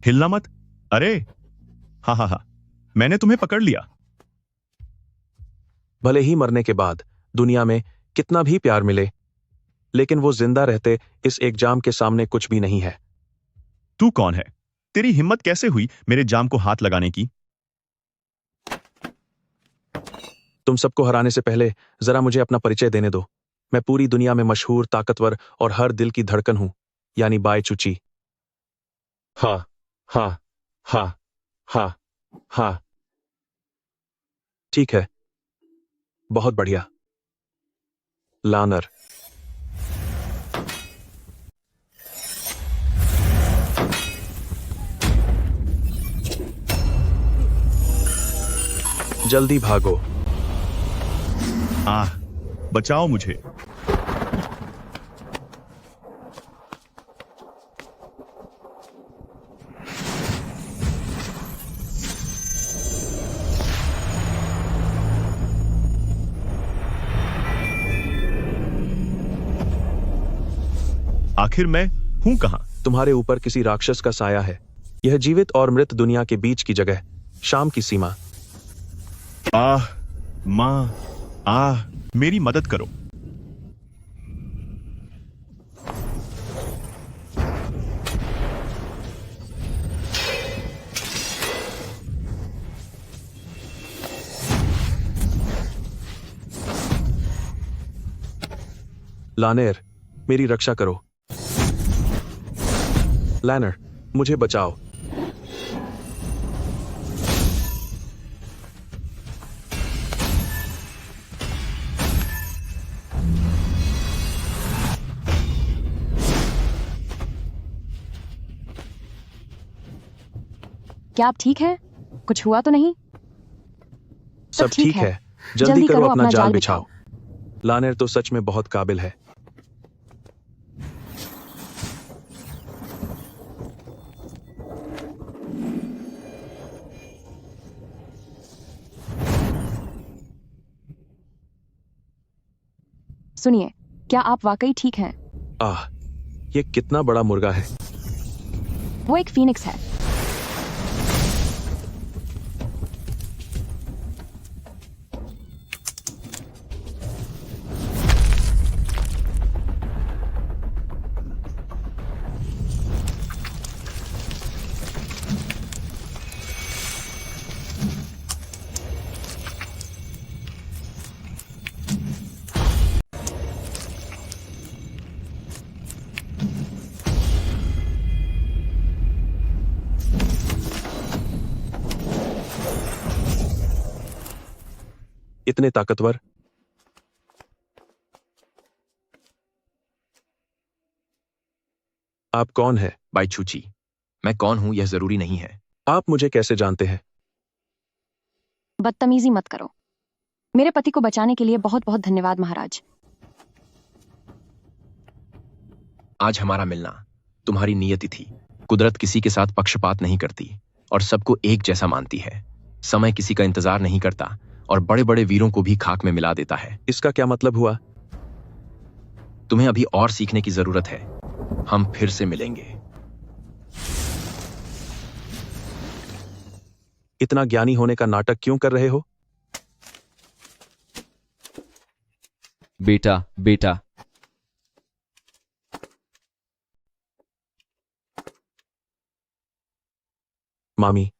हिलना मत। अरे हाँ हाँ हाँ, मैंने तुम्हें पकड़ लिया। भले ही मरने के बाद दुनिया में कितना भी प्यार मिले, लेकिन वो जिंदा रहते इस एक जाम के सामने कुछ भी नहीं है। तू कौन है? तेरी हिम्मत कैसे हुई मेरे जाम को हाथ लगाने की? तुम सबको हराने से पहले जरा मुझे अपना परिचय देने दो। मैं पूरी दुनिया में मशहूर, ताकतवर और हर दिल की धड़कन हूं, यानी बाय चूची। हाँ हाँ हाँ हाँ हाँ, ठीक है, बहुत बढ़िया। लानर। जल्दी भागो। आह, बचाओ मुझे। आखिर मैं हूं कहां? तुम्हारे ऊपर किसी राक्षस का साया है। यह जीवित और मृत दुनिया के बीच की जगह, शाम की सीमा। आह मां, आह, मेरी मदद करो। लानेर, मेरी रक्षा करो। लैनर, मुझे बचाओ। क्या आप ठीक हैं? कुछ हुआ तो नहीं? सब ठीक है। जल्दी करो, अपना जाल बिछाओ। लानेर तो सच में बहुत काबिल है। सुनिए, क्या आप वाकई ठीक हैं? आह, ये कितना बड़ा मुर्गा है। वो एक फीनिक्स है। इतने ताकतवर। आप कौन है? बायचूची, मैं कौन हूं यह जरूरी नहीं है। आप मुझे कैसे जानते हैं? बदतमीजी मत करो। मेरे पति को बचाने के लिए बहुत बहुत धन्यवाद महाराज। आज हमारा मिलना तुम्हारी नियति थी। कुदरत किसी के साथ पक्षपात नहीं करती और सबको एक जैसा मानती है। समय किसी का इंतजार नहीं करता और बड़े बड़े वीरों को भी खाक में मिला देता है। इसका क्या मतलब हुआ? तुम्हें अभी और सीखने की जरूरत है। हम फिर से मिलेंगे। इतना ज्ञानी होने का नाटक क्यों कर रहे हो? बेटा बेटा, मामी,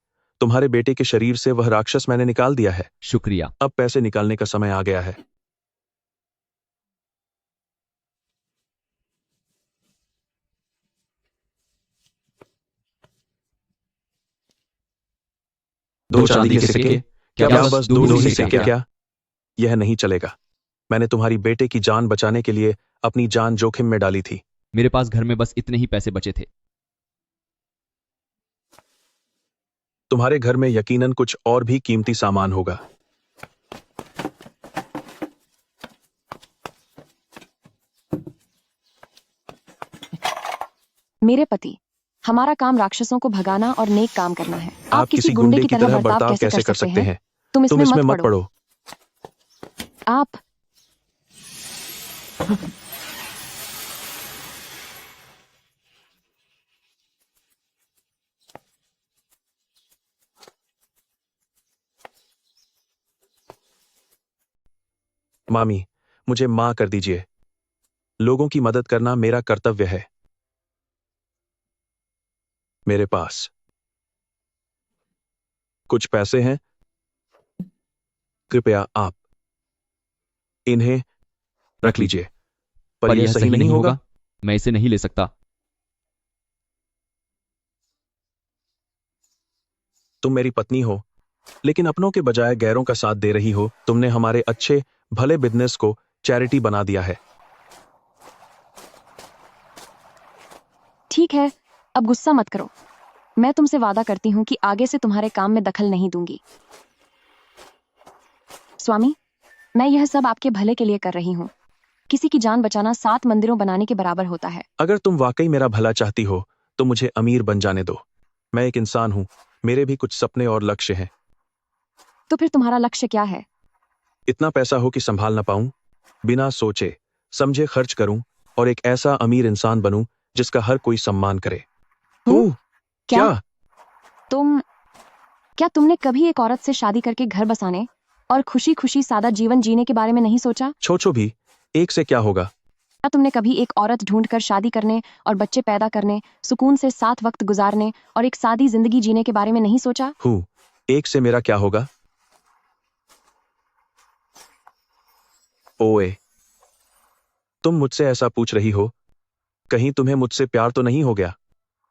तुम्हारे बेटे के शरीर से वह राक्षस मैंने निकाल दिया है। शुक्रिया। अब पैसे निकालने का समय आ गया है। दो चांदी के सिक्के? क्या बस दो ही सिक्के? क्या यह नहीं चलेगा। मैंने तुम्हारी बेटे की जान बचाने के लिए अपनी जान जोखिम में डाली थी। मेरे पास घर में बस इतने ही पैसे बचे थे। तुम्हारे घर में यकीनन कुछ और भी कीमती सामान होगा। मेरे पति, हमारा काम राक्षसों को भगाना और नेक काम करना है। आप किसी गुंडे की तरह बर्ताव कैसे कर सकते हैं? तुम तुम इसमें मत पड़ो। आप मामी, मुझे मां कर दीजिए। लोगों की मदद करना मेरा कर्तव्य है। मेरे पास कुछ पैसे हैं, कृपया आप इन्हें रख लीजिए। पर यह सही नहीं होगा। मैं इसे नहीं ले सकता। तुम मेरी पत्नी हो, लेकिन अपनों के बजाय गैरों का साथ दे रही हो। तुमने हमारे अच्छे भले बिजनेस को चैरिटी बना दिया है। ठीक है, अब गुस्सा मत करो। मैं तुमसे वादा करती हूँ कि आगे से तुम्हारे काम में दखल नहीं दूंगी। स्वामी, मैं यह सब आपके भले के लिए कर रही हूँ। किसी की जान बचाना 7 मंदिरों बनाने के बराबर होता है। अगर तुम वाकई मेरा भला चाहती हो तो मुझे अमीर बन जाने दो। मैं एक इंसान हूं, मेरे भी कुछ सपने और लक्ष्य हैं। तो फिर तुम्हारा लक्ष्य क्या है? इतना पैसा हो कि संभाल ना पाऊं, बिना सोचे समझे खर्च करूं और एक ऐसा अमीर इंसान बनूं जिसका हर कोई सम्मान करे। क्या? क्या तुमने कभी एक औरत से शादी करके घर बसाने और खुशी खुशी सादा जीवन जीने के बारे में नहीं सोचा? छोछो भी, एक से क्या होगा? क्या तुमने कभी एक औरत ढूंढकर शादी करने और बच्चे पैदा करने, सुकून से साथ वक्त गुजारने और एक सादी जिंदगी जीने के बारे में नहीं सोचा? एक से मेरा क्या होगा? ओए, तुम मुझसे ऐसा पूछ रही हो, कहीं तुम्हें मुझसे प्यार तो नहीं हो गया?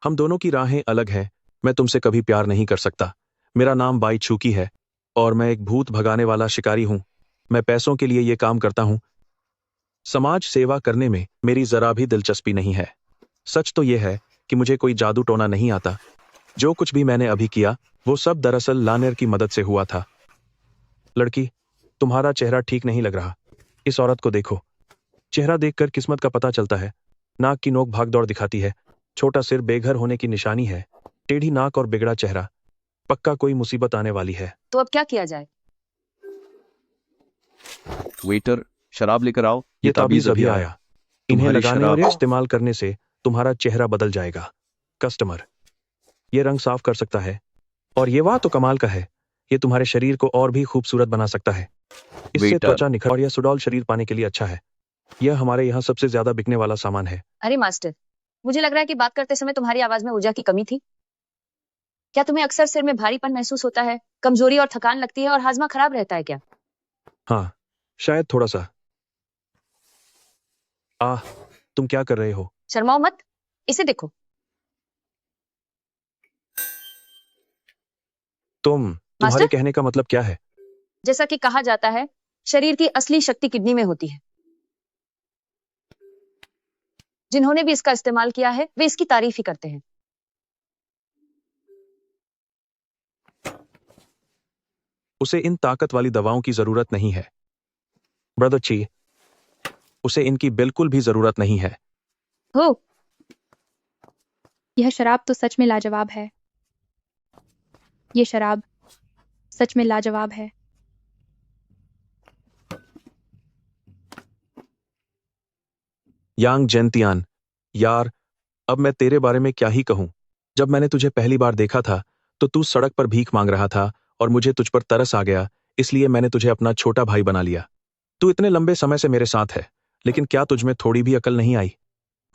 हम दोनों की राहें अलग हैं। मैं तुमसे कभी प्यार नहीं कर सकता। मेरा नाम बाई छूकी है और मैं एक भूत भगाने वाला शिकारी हूं। मैं पैसों के लिए ये काम करता हूं। समाज सेवा करने में मेरी जरा भी दिलचस्पी नहीं है। सच तो यह है कि मुझे कोई जादू टोना नहीं आता। जो कुछ भी मैंने अभी किया वो सब दरअसल लानेर की मदद से हुआ था। लड़की, तुम्हारा चेहरा ठीक नहीं लग रहा। इस औरत को देखो। चेहरा देखकर किस्मत का पता चलता है। नाक की नोक भागदौड़ दिखाती है, छोटा सिर बेघर होने की निशानी है, टेढ़ी नाक और बिगड़ा चेहरा, पक्का कोई मुसीबत आने वाली है। तो अब क्या किया जाए? वेटर, शराब लेकर आओ। ये ताबीज अभी आया। इन्हें तुम्हारी लगाने और शराब- इस्तेमाल करने से तुम्हारा चेहरा बदल जाएगा। कस्टमर, ये रंग साफ कर सकता है और ये वाह तो कमाल का है। ये तुम्हारे शरीर को और भी खूबसूरत बना सकता है। इससे वेटर। त्वचा निखर और यह सुडौल शरीर पाने के लिए अच्छा है। यह हमारे यहाँ सबसे ज्यादा बिकने वाला सामान है। अरे मास्टर, मुझे लग रहा है कि बात करते समय तुम्हारी आवाज में ऊर्जा की कमी थी। क्या तुम्हें अक्सर सिर में भारीपन महसूस होता है, कमजोरी और थकान लगती है और हाजमा खराब रहता है क्या? हाँ, शायद थोड़ा सा। तुम क्या कर रहे हो? शर्माओ मत, इसे देखो। तुम्हारे मास्टर? कहने का मतलब क्या है? जैसा कि कहा जाता है, शरीर की असली शक्ति किडनी में होती है। जिन्होंने भी इसका इस्तेमाल किया है वे इसकी तारीफ ही करते हैं। उसे इन ताकत वाली दवाओं की जरूरत नहीं है ब्रदर ची। उसे इनकी बिल्कुल भी जरूरत नहीं है। हो, यह शराब तो सच में लाजवाब है। ये शराब सच में लाजवाब है। यांग जेंतियान, यार, अब मैं तेरे बारे में क्या ही कहूं। जब मैंने तुझे पहली बार देखा था तो तू सड़क पर भीख मांग रहा था और मुझे तुझ पर तरस आ गया, इसलिए मैंने तुझे अपना छोटा भाई बना लिया। तू इतने लंबे समय से मेरे साथ है, लेकिन क्या तुझ में थोड़ी भी अकल नहीं आई?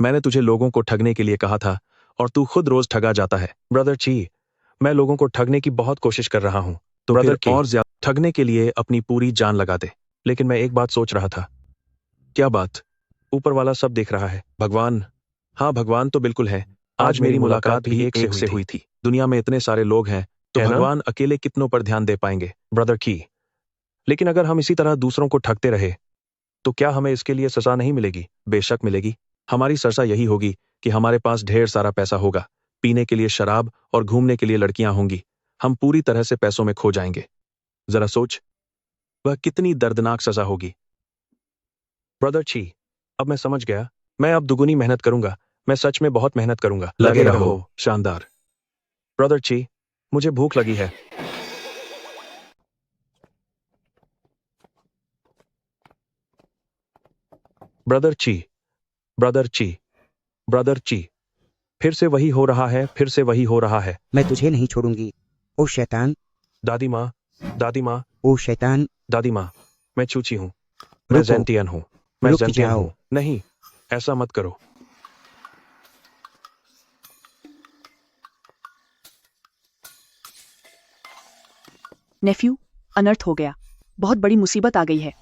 मैंने तुझे लोगों को ठगने के लिए कहा था और तू खुद रोज ठगा जाता है। ब्रदर ची, मैं लोगों को ठगने की बहुत कोशिश कर रहा हूं। तो ब्रदर फिर और ज्यादा ठगने के लिए अपनी पूरी जान लगा दे। लेकिन मैं एक बात सोच रहा था। क्या बात? ऊपर वाला सब देख रहा है। भगवान? हाँ, भगवान तो बिल्कुल है। आज मेरी मुलाकात भी एक से हुई थी। दुनिया में इतने सारे लोग हैं तो भगवान अकेले कितनों पर ध्यान दे पाएंगे? ब्रदर की, लेकिन अगर हम इसी तरह दूसरों को ठगते रहे तो क्या हमें इसके लिए सजा नहीं मिलेगी? बेशक मिलेगी। हमारी सजा यही होगी कि हमारे पास ढेर सारा पैसा होगा, पीने के लिए शराब और घूमने के लिए लड़कियां होंगी। हम पूरी तरह से पैसों में खो जाएंगे। जरा सोच, वह कितनी दर्दनाक सजा होगी। ब्रदर छी, अब मैं समझ गया। मैं अब दुगुनी मेहनत करूंगा। मैं सच में बहुत मेहनत करूंगा। लगे रहो। शानदार। ब्रदर ची, मुझे भूख लगी है। ब्रदर ची, ब्रदर ची, ब्रदर ची, फिर से वही हो रहा है, फिर से वही हो रहा है। मैं तुझे नहीं छोड़ूंगी। ओ शैतान, दादी माँ, दादी माँ, ओ शैतान, दादी माँ, मैं छूची हूँ। मैं रुको, जेंटियन हूँ। मैं रुक जेंटियन जाओ। हूँ। नहीं, ऐसा मत करो। नेफ्यू, अनर्थ हो गया। बहुत बड़ी मुसीबत आ गई है।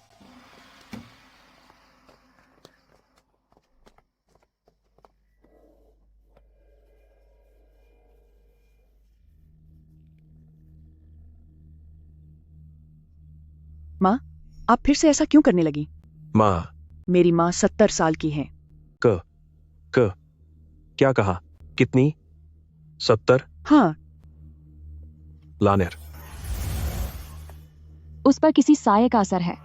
माँ, आप फिर से ऐसा क्यों करने लगी? माँ, मेरी माँ 70 साल की हैं। क क्या कहा? कितनी? 70? हाँ, लानेर। उस पर किसी साये का असर है।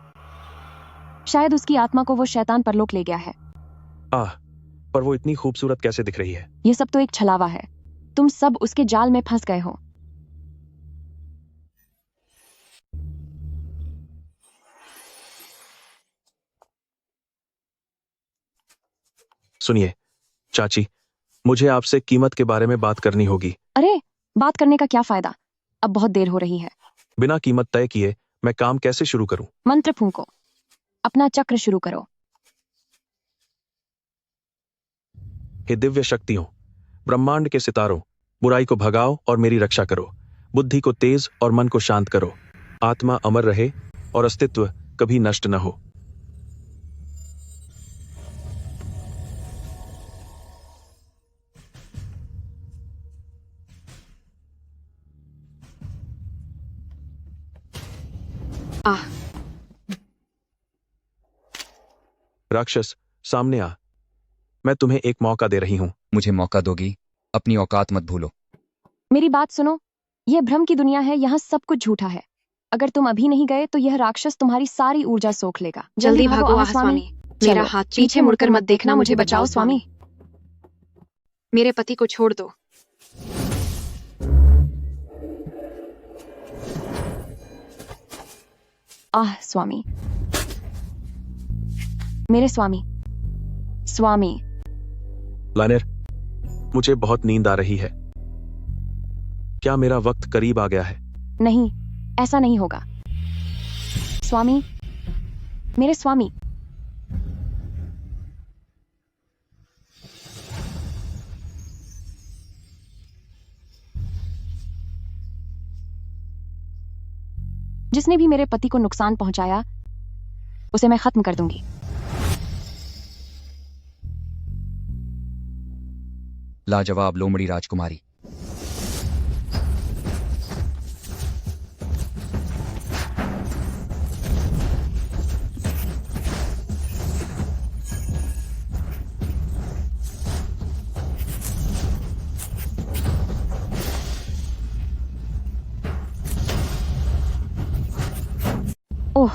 शायद उसकी आत्मा को वो शैतान परलोक ले गया है। आह, पर वो इतनी खूबसूरत कैसे दिख रही है? ये सब तो एक छलावा है। तुम सब उसके जाल में फंस गए हो। सुनिए, चाची, मुझे आपसे कीमत के बारे में बात करनी होगी। अरे, बात करने का क्या फायदा? अब बहुत देर हो रही है। बिना कीमत तय किए मैं काम कैसे शुरू करूं? मंत्र फूंको। अपना चक्र शुरू करो। हे दिव्य शक्तियों, ब्रह्मांड के सितारों, बुराई को भगाओ और मेरी रक्षा करो। बुद्धि को तेज और मन को शांत करो। आत्मा अमर रहे और अस्तित्व कभी नष्ट न हो। आह, राक्षस, सामने आ। मैं तुम्हें एक मौका दे रही हूं। मुझे मौका दोगी? अपनी औकात मत भूलो। मेरी बात सुनो। यह भ्रम की दुनिया है, यहाँ सब कुछ झूठा है। अगर तुम अभी नहीं गए तो यह राक्षस तुम्हारी सारी ऊर्जा सोख लेगा। जल्दी भागो आह स्वामी। मेरा चलो, हाथ पीछे मुड़कर मत देखना, मुझे बचाओ स्वामी। मेरे पति को छोड़ दो। आह स्वामी, मेरे स्वामी। स्वामी, लानेर, मुझे बहुत नींद आ रही है। क्या मेरा वक्त करीब आ गया है? नहीं, ऐसा नहीं होगा। स्वामी, मेरे स्वामी। जिसने भी मेरे पति को नुकसान पहुंचाया, उसे मैं खत्म कर दूंगी। लाजवाब लोमड़ी राजकुमारी। ओह,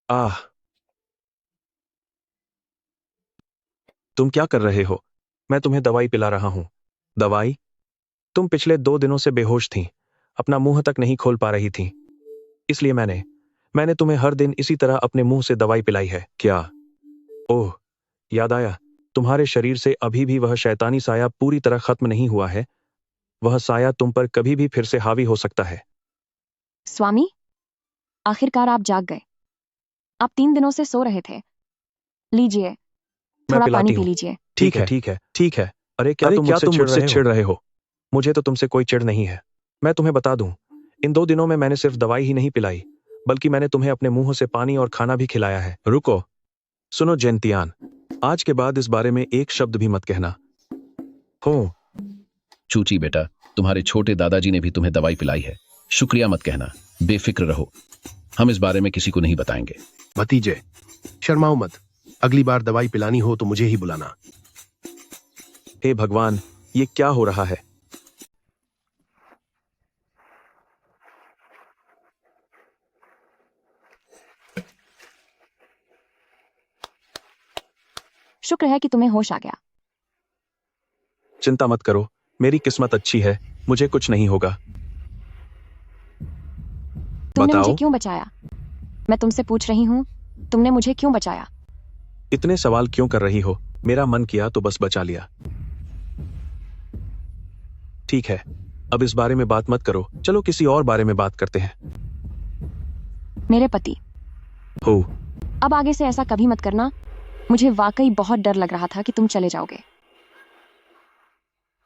आह, तुम क्या कर रहे हो? मैं तुम्हें दवाई पिला रहा हूं। दवाई? तुम पिछले 2 दिनों से बेहोश थीं, अपना मुंह तक नहीं खोल पा रही थीं। इसलिए मैंने तुम्हें हर दिन इसी तरह अपने मुंह से दवाई पिलाई है। क्या? ओह, याद आया। तुम्हारे शरीर से अभी भी वह शैतानी साया पूरी तरह खत्म नहीं हुआ है। वह साया तुम पर कभी भी फिर से हावी हो सकता है। स्वामी, आखिरकार आप जाग गए। आप 3 दिनों से सो रहे थे। लीजिए, मैं थोड़ा पिलाती पानी पी हूँ। लीजिए। ठीक है। अरे क्या तुम मुझसे चिढ़ रहे हो? मुझे तो तुमसे कोई चिढ़ नहीं है। मैं तुम्हें बता दूं, इन 2 दिनों में मैंने सिर्फ दवाई ही नहीं पिलाई, बल्कि मैंने तुम्हें अपने मुंह से पानी और खाना भी खिलाया है। रुको, सुनो जेंतियान, आज के बाद इस बारे में एक शब्द भी मत कहना। हो। चूची बेटा, तुम्हारे छोटे दादाजी ने भी तुम्हें दवाई पिलाई है, शुक्रिया मत कहना, बेफिक्र रहो, हम इस बारे में किसी को नहीं बताएंगे। भतीजे, शर्माओ मत, अगली बार दवाई पिलानी हो तो मुझे ही बुलाना। हे भगवान, ये क्या हो रहा है? शुक्र है कि तुम्हें होश आ गया। चिंता मत करो, मेरी किस्मत अच्छी है, मुझे कुछ नहीं होगा। तुमने मुझे बताओ, क्यों बचाया? मैं तुमसे पूछ रही हूँ, तुमने मुझे क्यों बचाया? इतने सवाल क्यों कर रही हो? मेरा मन किया तो बस बचा लिया। ठीक है, अब इस बारे में बात मत करो, चलो किसी और बारे में बात करते हैं। मेरे पति। हो। अब आगे से ऐसा कभी मत करना, मुझे वाकई बहुत डर लग रहा था कि तुम चले जाओगे।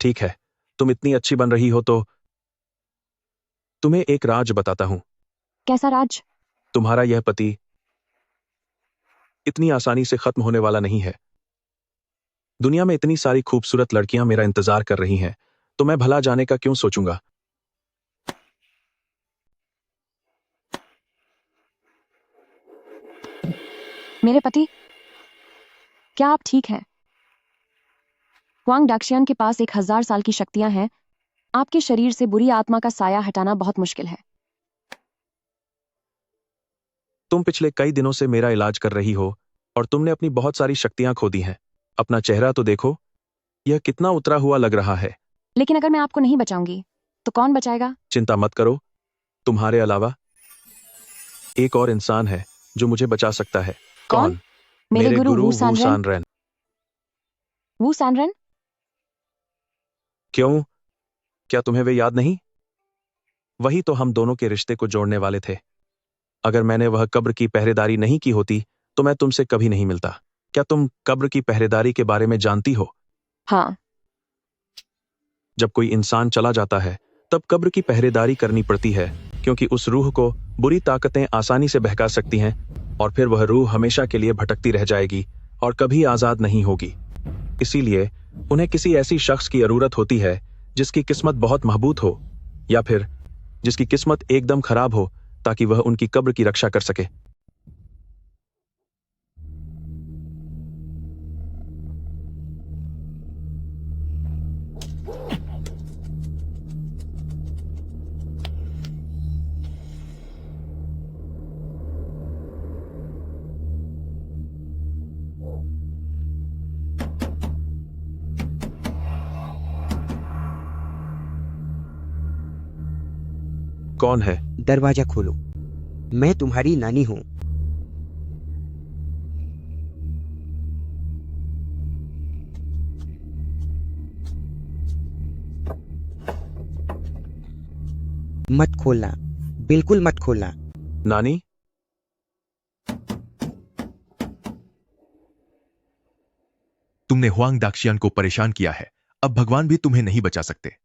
ठीक है, तुम इतनी अच्छी बन रही हो तो तुम्हें एक राज बताता हूं। कैसा राज? तुम्हारा यह पति इतनी आसानी से खत्म होने वाला नहीं है। दुनिया में इतनी सारी खूबसूरत लड़कियां मेरा इंतजार कर रही हैं, तो मैं भला जाने का क्यों सोचूंगा। मेरे पति, क्या आप ठीक हैं? हुआंग डाक्शियान के पास 1000 साल की शक्तियां हैं। आपके शरीर से बुरी आत्मा का साया हटाना बहुत मुश्किल है। तुम पिछले कई दिनों से मेरा इलाज कर रही हो और तुमने अपनी बहुत सारी शक्तियां खो दी हैं। अपना चेहरा तो देखो, यह कितना उतरा हुआ लग रहा है। लेकिन अगर मैं आपको नहीं बचाऊंगी तो कौन बचाएगा? चिंता मत करो, तुम्हारे अलावा एक और इंसान है जो मुझे बचा सकता है। कौन? मेरे गुरु वू वू सानरेन। सानरेन। वू सानरेन? क्यों, क्या तुम्हें वे याद नहीं? वही तो हम दोनों के रिश्ते को जोड़ने वाले थे। अगर मैंने वह कब्र की पहरेदारी नहीं की होती तो मैं तुमसे कभी नहीं मिलता। क्या तुम कब्र की पहरेदारी के बारे में जानती हो? हाँ। जब कोई इंसान चला जाता है तब कब्र की पहरेदारी करनी पड़ती है, क्योंकि उस रूह को बुरी ताकतें आसानी से बहका सकती हैं और फिर वह रूह हमेशा के लिए भटकती रह जाएगी और कभी आजाद नहीं होगी। इसीलिए उन्हें किसी ऐसी शख्स की जरूरत होती है जिसकी किस्मत बहुत महबूत हो, या फिर जिसकी किस्मत एकदम खराब हो, ताकि वह उनकी कब्र की रक्षा कर सके। कौन है? दरवाजा खोलो, मैं तुम्हारी नानी हूं। मत खोलना, बिल्कुल मत खोलना। नानी? तुमने हुआंग दाक्षियान को परेशान किया है, अब भगवान भी तुम्हें नहीं बचा सकते।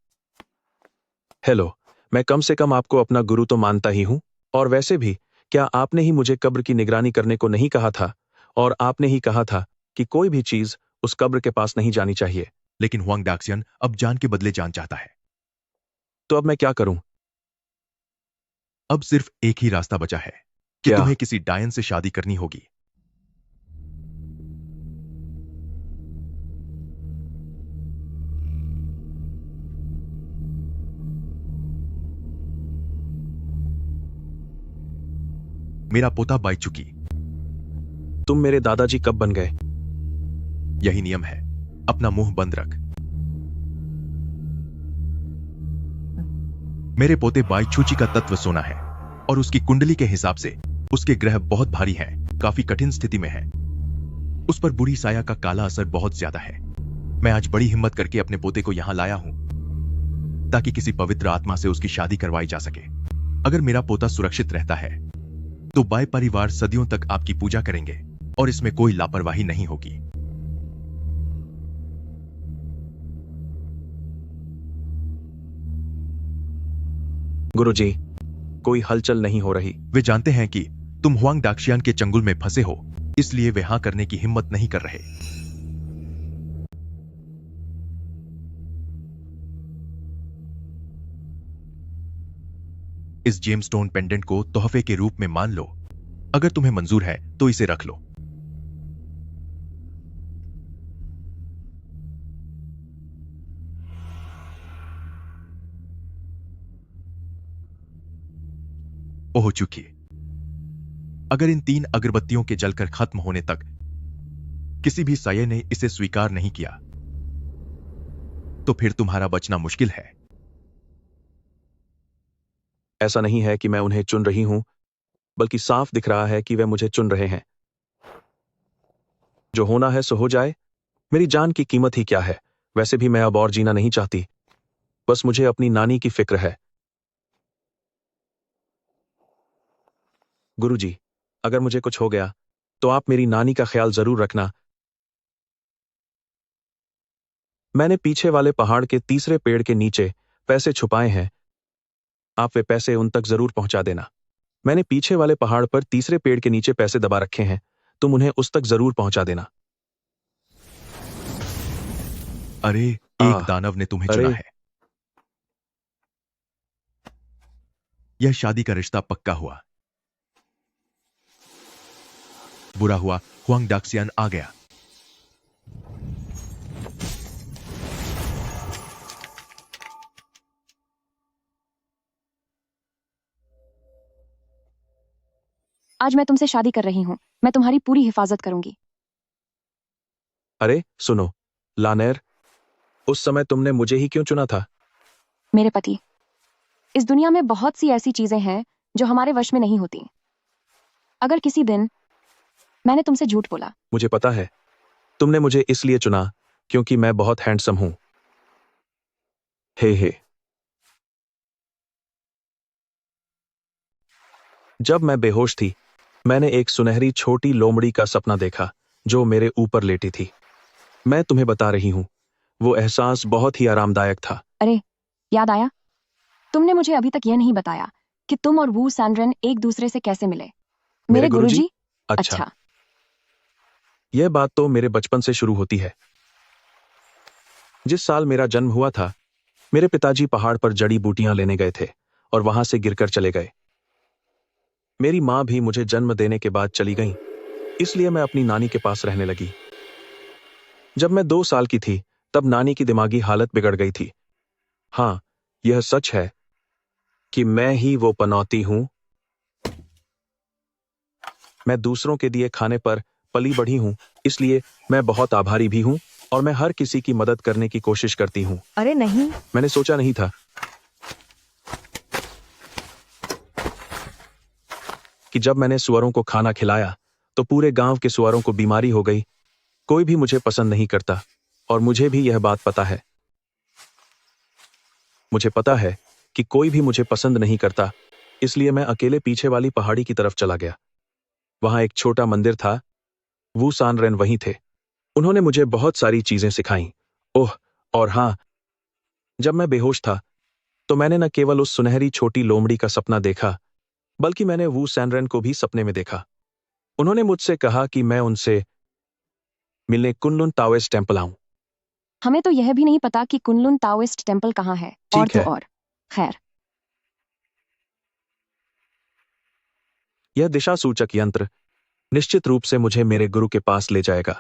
हेलो, मैं कम से कम आपको अपना गुरु तो मानता ही हूं, और वैसे भी क्या आपने ही मुझे कब्र की निगरानी करने को नहीं कहा था? और आपने ही कहा था कि कोई भी चीज उस कब्र के पास नहीं जानी चाहिए। लेकिन हुआंग दाक्षियान अब जान के बदले जान चाहता है। तो अब मैं क्या करूं? अब सिर्फ एक ही रास्ता बचा है कि क्या? तुम्हें किसी डायन से शादी करनी होगी। मेरा पोता बाइचुकी। तुम मेरे दादाजी कब बन गए? यही नियम है, अपना मुंह बंद रख। मेरे पोते बाइचुची का तत्व सोना है और उसकी कुंडली के हिसाब से उसके ग्रह बहुत भारी हैं, काफी कठिन स्थिति में है। उस पर बुरी साया का काला असर बहुत ज्यादा है। मैं आज बड़ी हिम्मत करके अपने पोते को यहां लाया हूं ताकि किसी पवित्र आत्मा से उसकी शादी करवाई जा सके। अगर मेरा पोता सुरक्षित रहता है तो बाय परिवार सदियों तक आपकी पूजा करेंगे और इसमें कोई लापरवाही नहीं होगी। गुरुजी, कोई हलचल नहीं हो रही। वे जानते हैं कि तुम हुआंग डाक्शियान के चंगुल में फंसे हो, इसलिए वे हां करने की हिम्मत नहीं कर रहे। इस जेमस्टोन पेंडेंट को तोहफे के रूप में मान लो। अगर तुम्हें मंजूर है तो इसे रख लो। ओह चुकी, अगर इन 3 अगरबत्तियों के जलकर खत्म होने तक किसी भी साये ने इसे स्वीकार नहीं किया, तो फिर तुम्हारा बचना मुश्किल है। ऐसा नहीं है कि मैं उन्हें चुन रही हूं, बल्कि साफ दिख रहा है कि वे मुझे चुन रहे हैं। जो होना है सो हो जाए। मेरी जान की कीमत ही क्या है। वैसे भी मैं अब और जीना नहीं चाहती। बस मुझे अपनी नानी की फिक्र है। गुरुजी, अगर मुझे कुछ हो गया तो आप मेरी नानी का ख्याल जरूर रखना। मैंने पीछे वाले पहाड़ के तीसरे पेड़ के नीचे पैसे छुपाए हैं। आप वे पैसे उन तक जरूर पहुंचा देना। मैंने पीछे वाले पहाड़ पर तीसरे पेड़ के नीचे पैसे दबा रखे हैं, तुम उन्हें उस तक जरूर पहुंचा देना। अरे, एक दानव ने तुम्हें चुना है। यह शादी का रिश्ता पक्का हुआ। बुरा हुआ हुआंग डाक्शियान आ गया। आज मैं तुमसे शादी कर रही हूं। मैं तुम्हारी पूरी हिफाजत करूंगी। अरे सुनो लानेर, उस समय तुमने मुझे ही क्यों चुना था? मेरे पति, इस दुनिया में बहुत सी ऐसी चीजें हैं जो हमारे वश में नहीं होती। अगर किसी दिन मैंने तुमसे झूठ बोला। मुझे पता है, तुमने मुझे इसलिए चुना क्योंकि मैं बहुत हैंडसम हूं। हे। जब मैं बेहोश थी, मैंने एक सुनहरी छोटी लोमड़ी का सपना देखा जो मेरे ऊपर लेटी थी। मैं तुम्हें बता रही हूं, वो एहसास बहुत ही आरामदायक था। अरे, याद आया? तुमने मुझे अभी तक यह नहीं बताया कि तुम और वू सैनरेन एक दूसरे से कैसे मिले। मेरे गुरुजी? अच्छा। यह बात तो मेरे बचपन से शुरू होती है। जिस साल मेरा जन्म हुआ था, मेरे पिताजी पहाड़ पर जड़ी बूटियां लेने गए थे और वहां से गिरकर चले गए। मेरी मां भी मुझे जन्म देने के बाद चली गई, इसलिए मैं अपनी नानी के पास रहने लगी। जब मैं 2 साल की थी, तब नानी की दिमागी हालत बिगड़ गई थी। हां, यह सच है कि मैं ही वो पनौती हूं। मैं दूसरों के दिए खाने पर पली बढ़ी हूं, इसलिए मैं बहुत आभारी भी हूं और मैं हर किसी की मदद करने की कोशिश करती हूं। अरे नहीं, मैंने सोचा नहीं था कि जब मैंने सुअरों को खाना खिलाया तो पूरे गांव के सुअरों को बीमारी हो गई। कोई भी मुझे पसंद नहीं करता और मुझे भी यह बात पता है। मुझे पता है कि कोई भी मुझे पसंद नहीं करता, इसलिए मैं अकेले पीछे वाली पहाड़ी की तरफ चला गया। वहां एक छोटा मंदिर था। वू सैनरेन वहीं थे। उन्होंने मुझे बहुत सारी चीजें सिखाईं। ओह, और हां, जब मैं बेहोश था तो मैंने न केवल उस सुनहरी छोटी लोमड़ी का सपना देखा, बल्कि मैंने वू सैनरेन को भी सपने में देखा। उन्होंने मुझसे कहा कि मैं उनसे मिलने कुनलुन ताओइस्ट टेंपल आऊं। हमें तो यह भी नहीं पता कि कुनलुन ताओइस्ट टेंपल कहाँ है। और ठीक है। तो और, खैर, यह दिशा सूचक यंत्र निश्चित रूप से मुझे मेरे गुरु के पास ले जाएगा।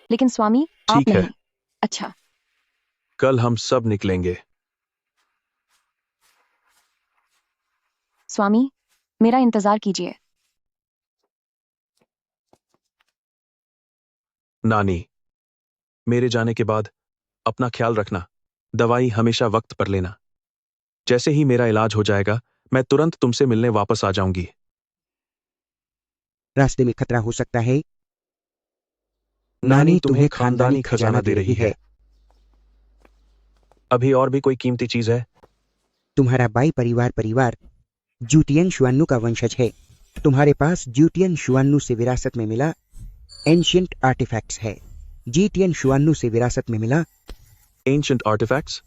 लेकिन स्वामी, आप ठीक है। नहीं। अच्छा, कल हम सब निकलेंगे। स्वामी, मेरा इंतजार कीजिए। नानी, मेरे जाने के बाद अपना ख्याल रखना। दवाई हमेशा वक्त पर लेना। जैसे ही मेरा इलाज हो जाएगा, मैं तुरंत तुमसे मिलने वापस आ जाऊंगी। रास्ते में खतरा हो सकता है। नानी तुम्हें खानदानी खजाना दे रही है। अभी और भी कोई कीमती चीज है? तुम्हारा बाई परिवार जूटियन शुआन्नू का वंशज है। तुम्हारे पास जूटियन शुआन्नू से विरासत में मिला एंशिएंट आर्टिफैक्ट्स है। जीटियन शुआन्नू से विरासत में मिला एंशिएंट आर्टिफैक्ट्स?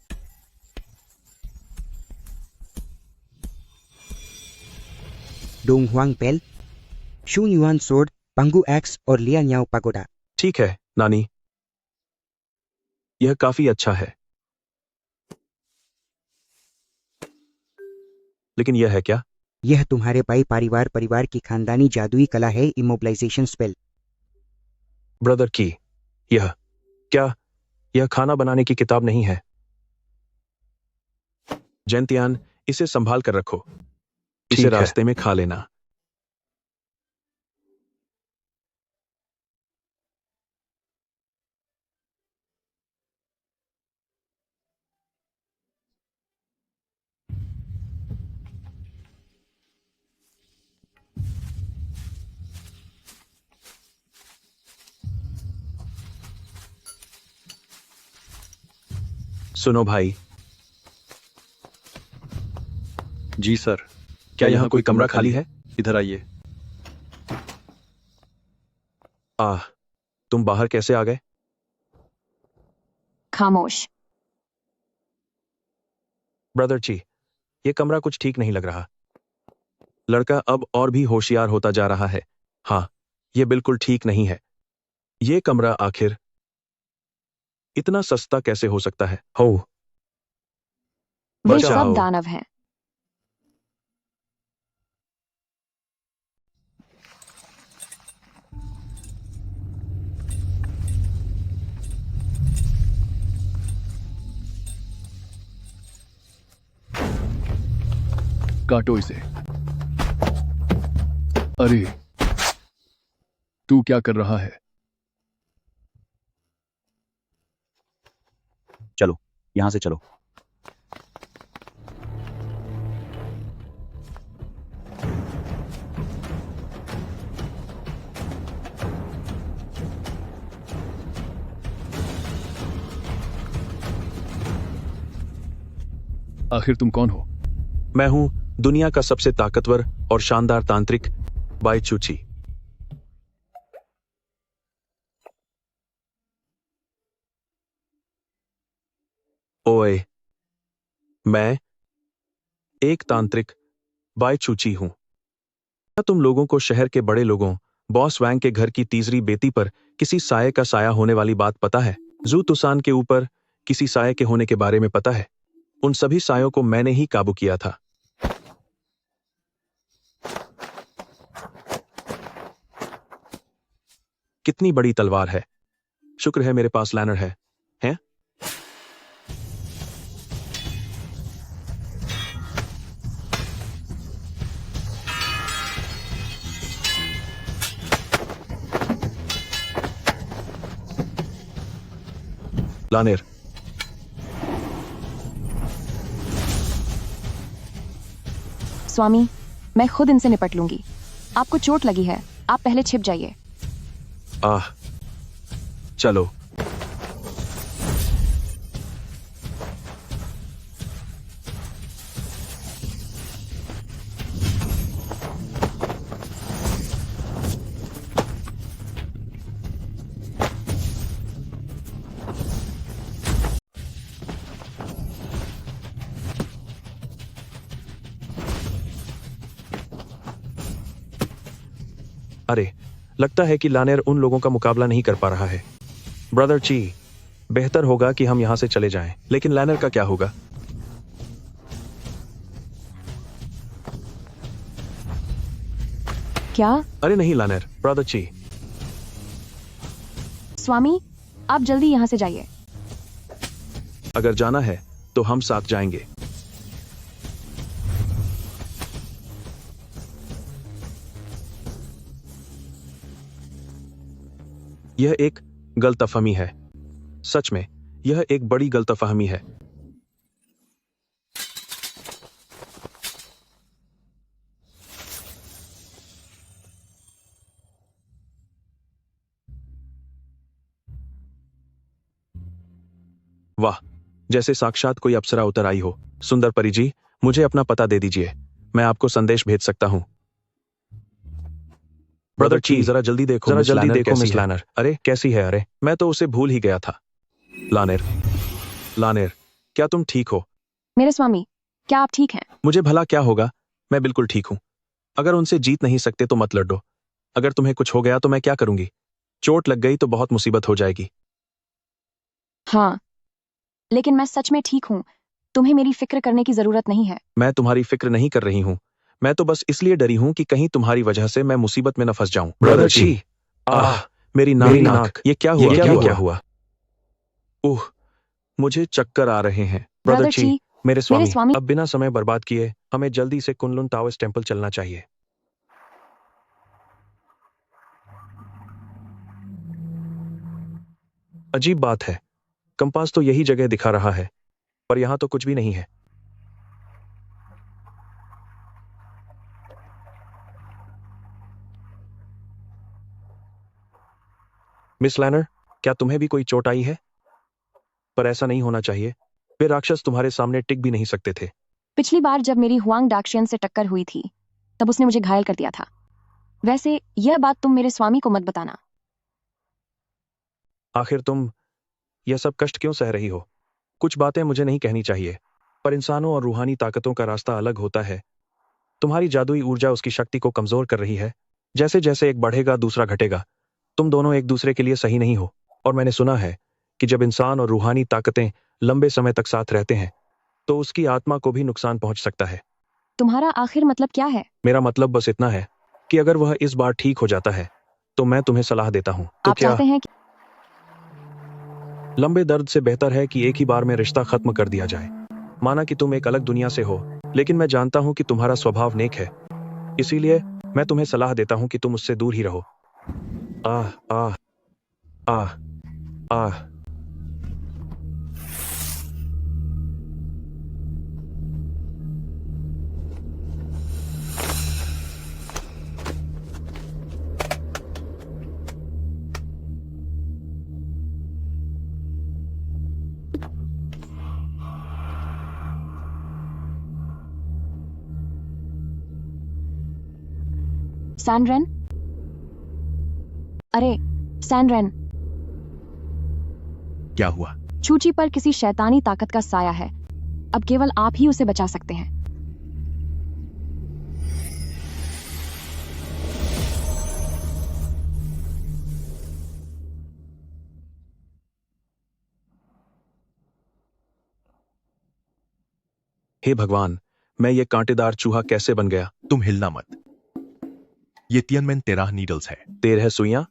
डोंग हुआंग पेल, शू न्यूआन सोर्ड, पंगू एक्स और लिया न्याओ पगोडा। ठीक है नानी, यह काफी अच्छा है। लेकिन यह है क्या? यह तुम्हारे बाई परिवार की खानदानी जादुई कला है, इमोबिलाइजेशन स्पेल। ब्रदर की क्या यह खाना बनाने की किताब नहीं है? जैंतियान, इसे संभाल कर रखो, इसे ठीक है। रास्ते में खा लेना। सुनो भाई। जी सर। क्या यहाँ कोई कमरा खाली है? इधर आइए। तुम बाहर कैसे आ गए? खामोश। ब्रदर जी, ये कमरा कुछ ठीक नहीं लग रहा। लड़का अब और भी होशियार होता जा रहा है। हाँ, ये बिल्कुल ठीक नहीं है। ये कमरा आखिर इतना सस्ता कैसे हो सकता है? हो, वे बचाओ। सब दानव हैं। काटो इसे। अरे, तू क्या कर रहा है? चलो, यहां से चलो। आखिर तुम कौन हो? मैं हूं दुनिया का सबसे ताकतवर और शानदार तांत्रिक बाई चूची। ओए, मैं एक तांत्रिक बाई चूची हूं। क्या तुम लोगों को शहर के बड़े लोगों बॉस वैंग के घर की तीसरी बेटी पर किसी साये का साया होने वाली बात पता है? जू तुसान के ऊपर किसी साये के होने के बारे में पता है? उन सभी सायों को मैंने ही काबू किया था। कितनी बड़ी तलवार है। शुक्र है मेरे पास लैनर है। हैं? लानेर, स्वामी, मैं खुद इनसे निपट लूंगी। आपको चोट लगी है, आप पहले छिप जाइए। चलो। अरे, लगता है कि लानेर उन लोगों का मुकाबला नहीं कर पा रहा है। ब्रदर ची, बेहतर होगा कि हम यहां से चले जाएं। लेकिन लानेर का क्या होगा? क्या? अरे नहीं लानेर, ब्रदर ची। स्वामी, आप जल्दी यहां से जाइए। अगर जाना है तो हम साथ जाएंगे। यह एक गलतफहमी है। सच में, यह एक बड़ी गलतफहमी है। वाह, जैसे साक्षात कोई अप्सरा उतर आई हो। सुंदर परी जी, मुझे अपना पता दे दीजिए, मैं आपको संदेश भेज सकता हूं। ब्रदर ची, जरा जल्दी देखो, जरा जल्दी देखो मिस लानर। अरे कैसी है? अरे मैं तो उसे भूल ही गया था। लानेर, लानेर, क्या तुम ठीक हो? मेरे स्वामी, क्या आप ठीक हैं? मुझे भला क्या होगा, मैं बिल्कुल ठीक हूं। अगर उनसे जीत नहीं सकते तो मत लड़ो। अगर तुम्हें कुछ हो गया तो मैं क्या करूंगी? चोट लग गई तो बहुत मुसीबत हो जाएगी। हाँ, लेकिन मैं सच में ठीक हूँ। तुम्हें मेरी फिक्र करने की जरूरत नहीं है। मैं तुम्हारी फिक्र नहीं कर रही हूँ। मैं तो बस इसलिए डरी हूँ कि कहीं तुम्हारी वजह से मैं मुसीबत में न फंस जाऊं। ब्रदर जी, मेरी नाक। ये क्या हुआ? ये क्या हुआ? ओह, मुझे चक्कर आ रहे हैं। ब्रदर जी, मेरे स्वामी, अब बिना समय बर्बाद किए हमें जल्दी से कुनलुन ताओस टेम्पल चलना चाहिए। अजीब बात है, कंपास तो यही जगह दिखा रहा है, पर यहां तो कुछ भी नहीं है। मिस लैनर, क्या तुम्हें भी कोई चोट आई है? पर ऐसा नहीं होना चाहिए। वे राक्षस तुम्हारे सामने टिक भी नहीं सकते थे। पिछली बार जब मेरी हुआंग डाक्शियन से टक्कर हुई थी, तब उसने मुझे घायल कर दिया था। वैसे यह बात तुम मेरे स्वामी को मत बताना। आखिर तुम यह सब कष्ट क्यों सह रही हो? कुछ बातें मुझे नहीं कहनी चाहिए, पर इंसानों और रूहानी ताकतों का रास्ता अलग होता है। तुम्हारी जादुई ऊर्जा उसकी शक्ति को कमजोर कर रही है। जैसे जैसे एक बढ़ेगा दूसरा घटेगा। तुम दोनों एक दूसरे के लिए सही नहीं हो। और मैंने सुना है कि जब इंसान और रूहानी ताकतें लंबे समय तक साथ रहते हैं तो उसकी आत्मा को भी नुकसान पहुंच सकता है। तुम्हारा आखिर मतलब क्या है? मेरा मतलब बस इतना है कि अगर वह इस बार ठीक हो जाता है तो मैं तुम्हें सलाह देता हूं। तो आप क्या चाहते हैं कि लंबे दर्द से बेहतर है कि एक ही बार में रिश्ता खत्म कर दिया जाए। माना कि तुम एक अलग दुनिया से हो, लेकिन मैं जानता हूं कि तुम्हारा स्वभाव नेक है। इसीलिए मैं तुम्हें सलाह देता हूं कि तुम उससे दूर ही रहो। आह आह आह आह। सैनरेन? अरे सैनरेन, क्या हुआ? चूची पर किसी शैतानी ताकत का साया है। अब केवल आप ही उसे बचा सकते हैं। हे भगवान, मैं ये कांटेदार चूहा कैसे बन गया? तुम हिलना मत। ये तियनमेन 13 नीडल्स है। 13 सुइयां?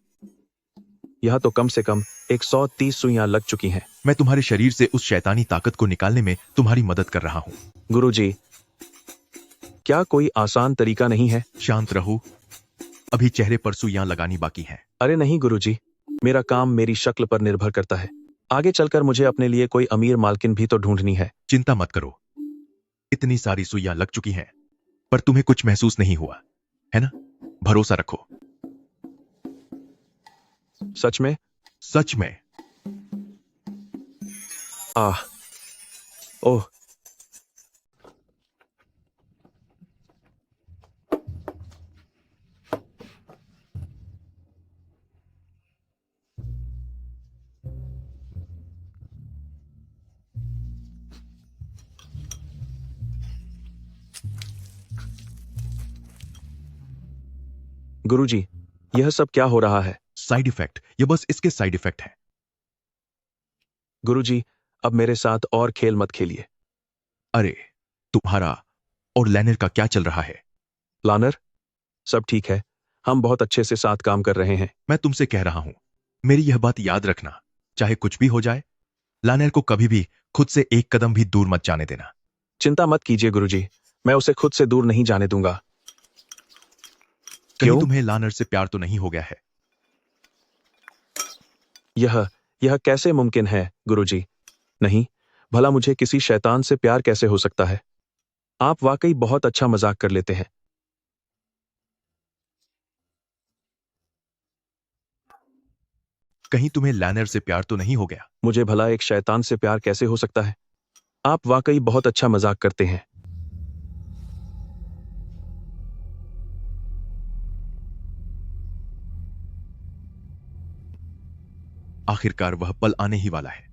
यह तो कम से कम 130 सुइयां लग चुकी हैं। मैं तुम्हारे शरीर से उस शैतानी ताकत को निकालने में तुम्हारी मदद कर रहा हूं। गुरुजी, क्या कोई आसान तरीका नहीं है? शांत रहो, अभी चेहरे पर सुइयां लगानी बाकी है। अरे नहीं गुरुजी, मेरा काम मेरी शक्ल पर निर्भर करता है। आगे चलकर मुझे अपने लिए कोई अमीर मालकिन भी तो ढूंढनी है। चिंता मत करो, इतनी सारी सुइयां लग चुकी हैं, पर तुम्हें कुछ महसूस नहीं हुआ, है ना? भरोसा रखो। सच में? सच में। आह, ओह, गुरुजी, यह सब क्या हो रहा है? साइड इफेक्ट, ये बस इसके साइड इफेक्ट है। गुरुजी, अब मेरे साथ और खेल मत खेलिए। अरे, तुम्हारा और लैनर का क्या चल रहा है? लानर, सब ठीक है। हम बहुत अच्छे से साथ काम कर रहे हैं। मैं तुमसे कह रहा हूं, मेरी यह बात याद रखना, चाहे कुछ भी हो जाए, लानर को कभी भी खुद से एक कदम भी दूर मत जाने देना। चिंता मत कीजिए गुरुजी, मैं उसे खुद से दूर नहीं जाने दूंगा। कहीं तुम्हें लानर से प्यार तो नहीं हो गया है? यह कैसे मुमकिन है गुरुजी? नहीं, भला मुझे किसी शैतान से प्यार कैसे हो सकता है? आप वाकई बहुत अच्छा मजाक कर लेते हैं। कहीं तुम्हें लैनर से प्यार तो नहीं हो गया? मुझे भला एक शैतान से प्यार कैसे हो सकता है? आप वाकई बहुत अच्छा मजाक करते हैं। आखिरकार वह पल आने ही वाला है।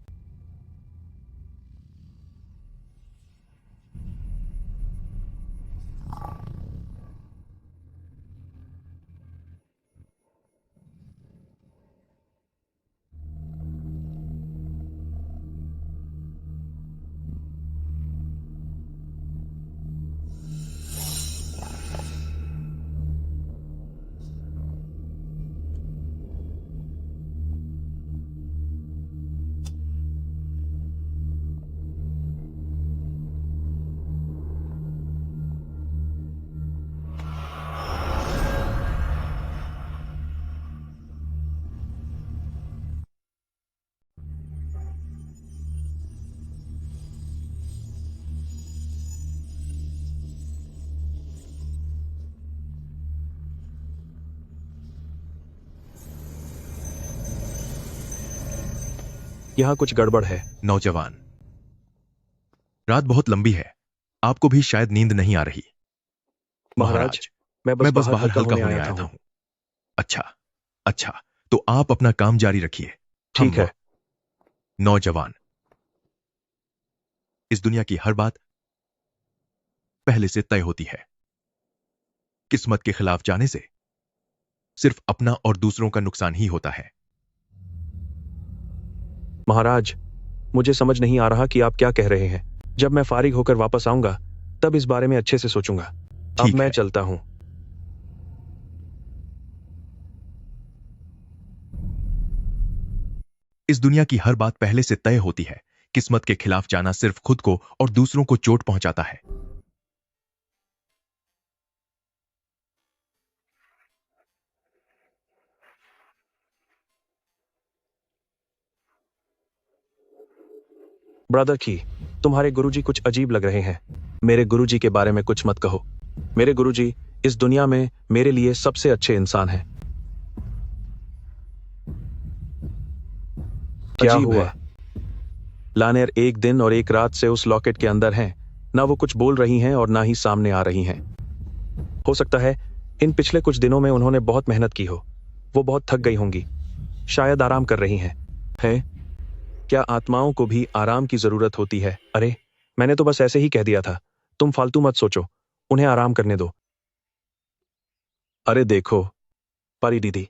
यहाँ कुछ गड़बड़ है। नौजवान, रात बहुत लंबी है, आपको भी शायद नींद नहीं आ रही। महाराज, मैं बस बाहर हल्का होने आया था। अच्छा, अच्छा, तो आप अपना काम जारी रखिए। ठीक है। नौजवान, इस दुनिया की हर बात पहले से तय होती है। किस्मत के खिलाफ जाने से सिर्फ अपना और दूसरों का नुकसान ही होता है। महाराज, मुझे समझ नहीं आ रहा कि आप क्या कह रहे हैं। जब मैं फारिग होकर वापस आऊंगा तब इस बारे में अच्छे से सोचूंगा। अब मैं चलता हूं। इस दुनिया की हर बात पहले से तय होती है। किस्मत के खिलाफ जाना सिर्फ खुद को और दूसरों को चोट पहुंचाता है। ब्रदर की, तुम्हारे गुरुजी कुछ अजीब लग रहे हैं। मेरे गुरुजी के बारे में कुछ मत कहो। मेरे गुरुजी इस दुनिया में मेरे लिए सबसे अच्छे इंसान हैं। क्या हुआ? लानेर एक दिन और एक रात से उस लॉकेट के अंदर हैं। ना वो कुछ बोल रही हैं और ना ही सामने आ रही हैं। हो सकता है इन पिछले कुछ दिनों में उन्होंने बहुत मेहनत की हो। वो बहुत थक गई होंगी, शायद आराम कर रही हैं। क्या आत्माओं को भी आराम की जरूरत होती है? अरे, मैंने तो बस ऐसे ही कह दिया था। तुम फालतू मत सोचो, उन्हें आराम करने दो। अरे देखो परी दीदी,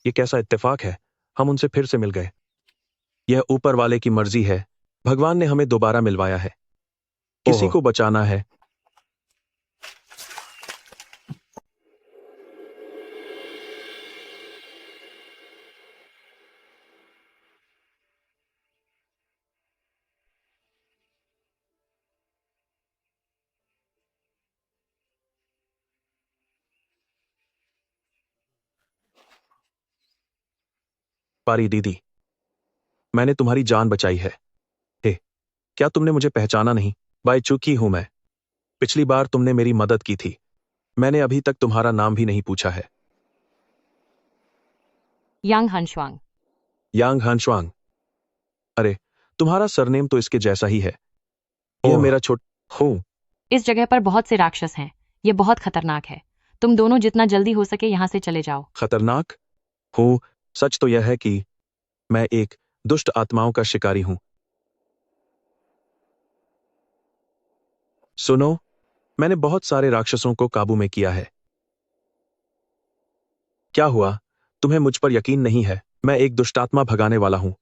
ये कैसा इत्तेफाक है, हम उनसे फिर से मिल गए। यह ऊपर वाले की मर्जी है। भगवान ने हमें दोबारा मिलवाया है। किसी को बचाना है। पारी दीदी, मैंने तुम्हारी जान बचाई है। क्या तुमने मुझे पहचाना नहीं? बाय चुकी हूं मैं। पिछली बार तुमने मेरी मदद की थी। मैंने अभी तक तुम्हारा नाम भी नहीं पूछा है। यांग हनश्वांग। यांग हनश्वांग। अरे, तुम्हारा सरनेम तो इसके जैसा ही है। यह मेरा हूँ। इस जगह पर बहुत से राक्षस हैं। यह बहुत खतरनाक है। तुम दोनों जितना जल्दी हो सके यहाँ से चले जाओ। खतरनाक हूँ? सच तो यह है कि मैं एक दुष्ट आत्माओं का शिकारी हूं। सुनो, मैंने बहुत सारे राक्षसों को काबू में किया है। क्या हुआ? तुम्हें मुझ पर यकीन नहीं है? मैं एक दुष्टात्मा भगाने वाला हूं।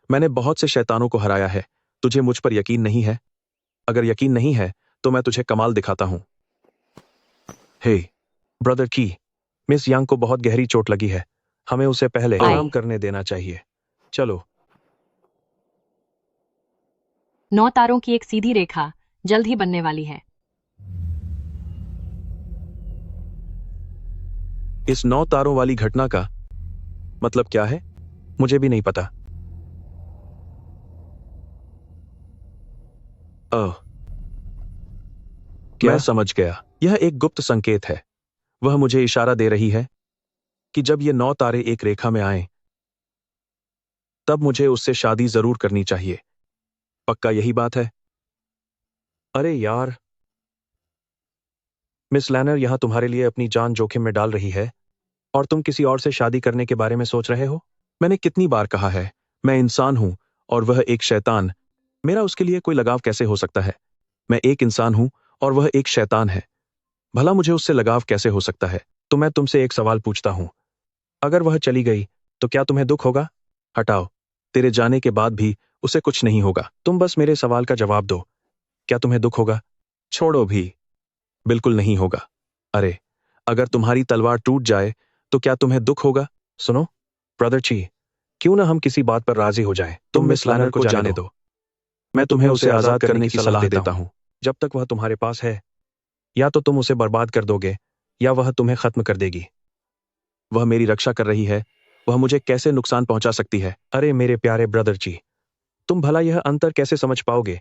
मैंने बहुत से शैतानों को हराया है। तुझे मुझ पर यकीन नहीं है? अगर यकीन नहीं है तो मैं तुझे कमाल दिखाता हूं। हे ब्रदर की, मिस यांग को बहुत गहरी चोट लगी है। हमें उसे पहले आराम करने देना चाहिए। चलो। 9 तारों की एक सीधी रेखा जल्द ही बनने वाली है। इस 9 तारों वाली घटना का मतलब क्या है? मुझे भी नहीं पता। मैं समझ गया। यह एक गुप्त संकेत है। वह मुझे इशारा दे रही है कि जब ये 9 तारे एक रेखा में आए तब मुझे उससे शादी जरूर करनी चाहिए। पक्का यही बात है? अरे यार, मिस लैनर यहां तुम्हारे लिए अपनी जान जोखिम में डाल रही है और तुम किसी और से शादी करने के बारे में सोच रहे हो? मैंने कितनी बार कहा है, मैं इंसान हूं और वह एक शैतान। मेरा उसके लिए कोई लगाव कैसे हो सकता है? मैं एक इंसान हूं और वह एक शैतान है। भला मुझे उससे लगाव कैसे हो सकता है? तो मैं तुमसे एक सवाल पूछता हूं, अगर वह चली गई तो क्या तुम्हें दुख होगा? हटाओ, तेरे जाने के बाद भी उसे कुछ नहीं होगा। तुम बस मेरे सवाल का जवाब दो। क्या तुम्हें दुख होगा? छोड़ो भी, बिल्कुल नहीं होगा। अरे, अगर तुम्हारी तलवार टूट जाए तो क्या तुम्हें दुख होगा? सुनो ब्रदर ची, क्यों ना हम किसी बात पर राजी हो जाएं। तुम मिस लैनर को जाने दो। मैं तुम्हें उसे आजाद करने की सलाह देता हूं। जब तक वह तुम्हारे पास है, या तो तुम उसे बर्बाद कर दोगे या वह तुम्हें खत्म कर देगी। वह मेरी रक्षा कर रही है, वह मुझे कैसे नुकसान पहुंचा सकती है? अरे मेरे प्यारे ब्रदर जी, तुम भला यह अंतर कैसे समझ पाओगे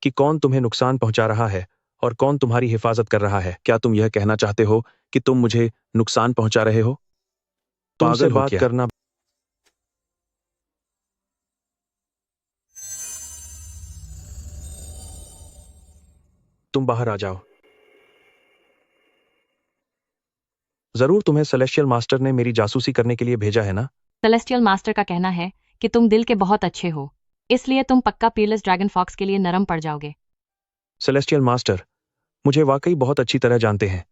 कि कौन तुम्हें नुकसान पहुंचा रहा है और कौन तुम्हारी हिफाजत कर रहा है? क्या तुम यह कहना चाहते हो कि तुम मुझे नुकसान पहुंचा रहे हो? तुमसे बात करना तुम बाहर आ जाओ। जरूर तुम्हें सेलेस्टियल मास्टर ने मेरी जासूसी करने के लिए भेजा है ना? सेलेस्टियल मास्टर का कहना है कि तुम दिल के बहुत अच्छे हो, इसलिए तुम पक्का पीयरलेस ड्रैगन फॉक्स के लिए नरम पड़ जाओगे। सेलेस्टियल मास्टर मुझे वाकई बहुत अच्छी तरह जानते हैं।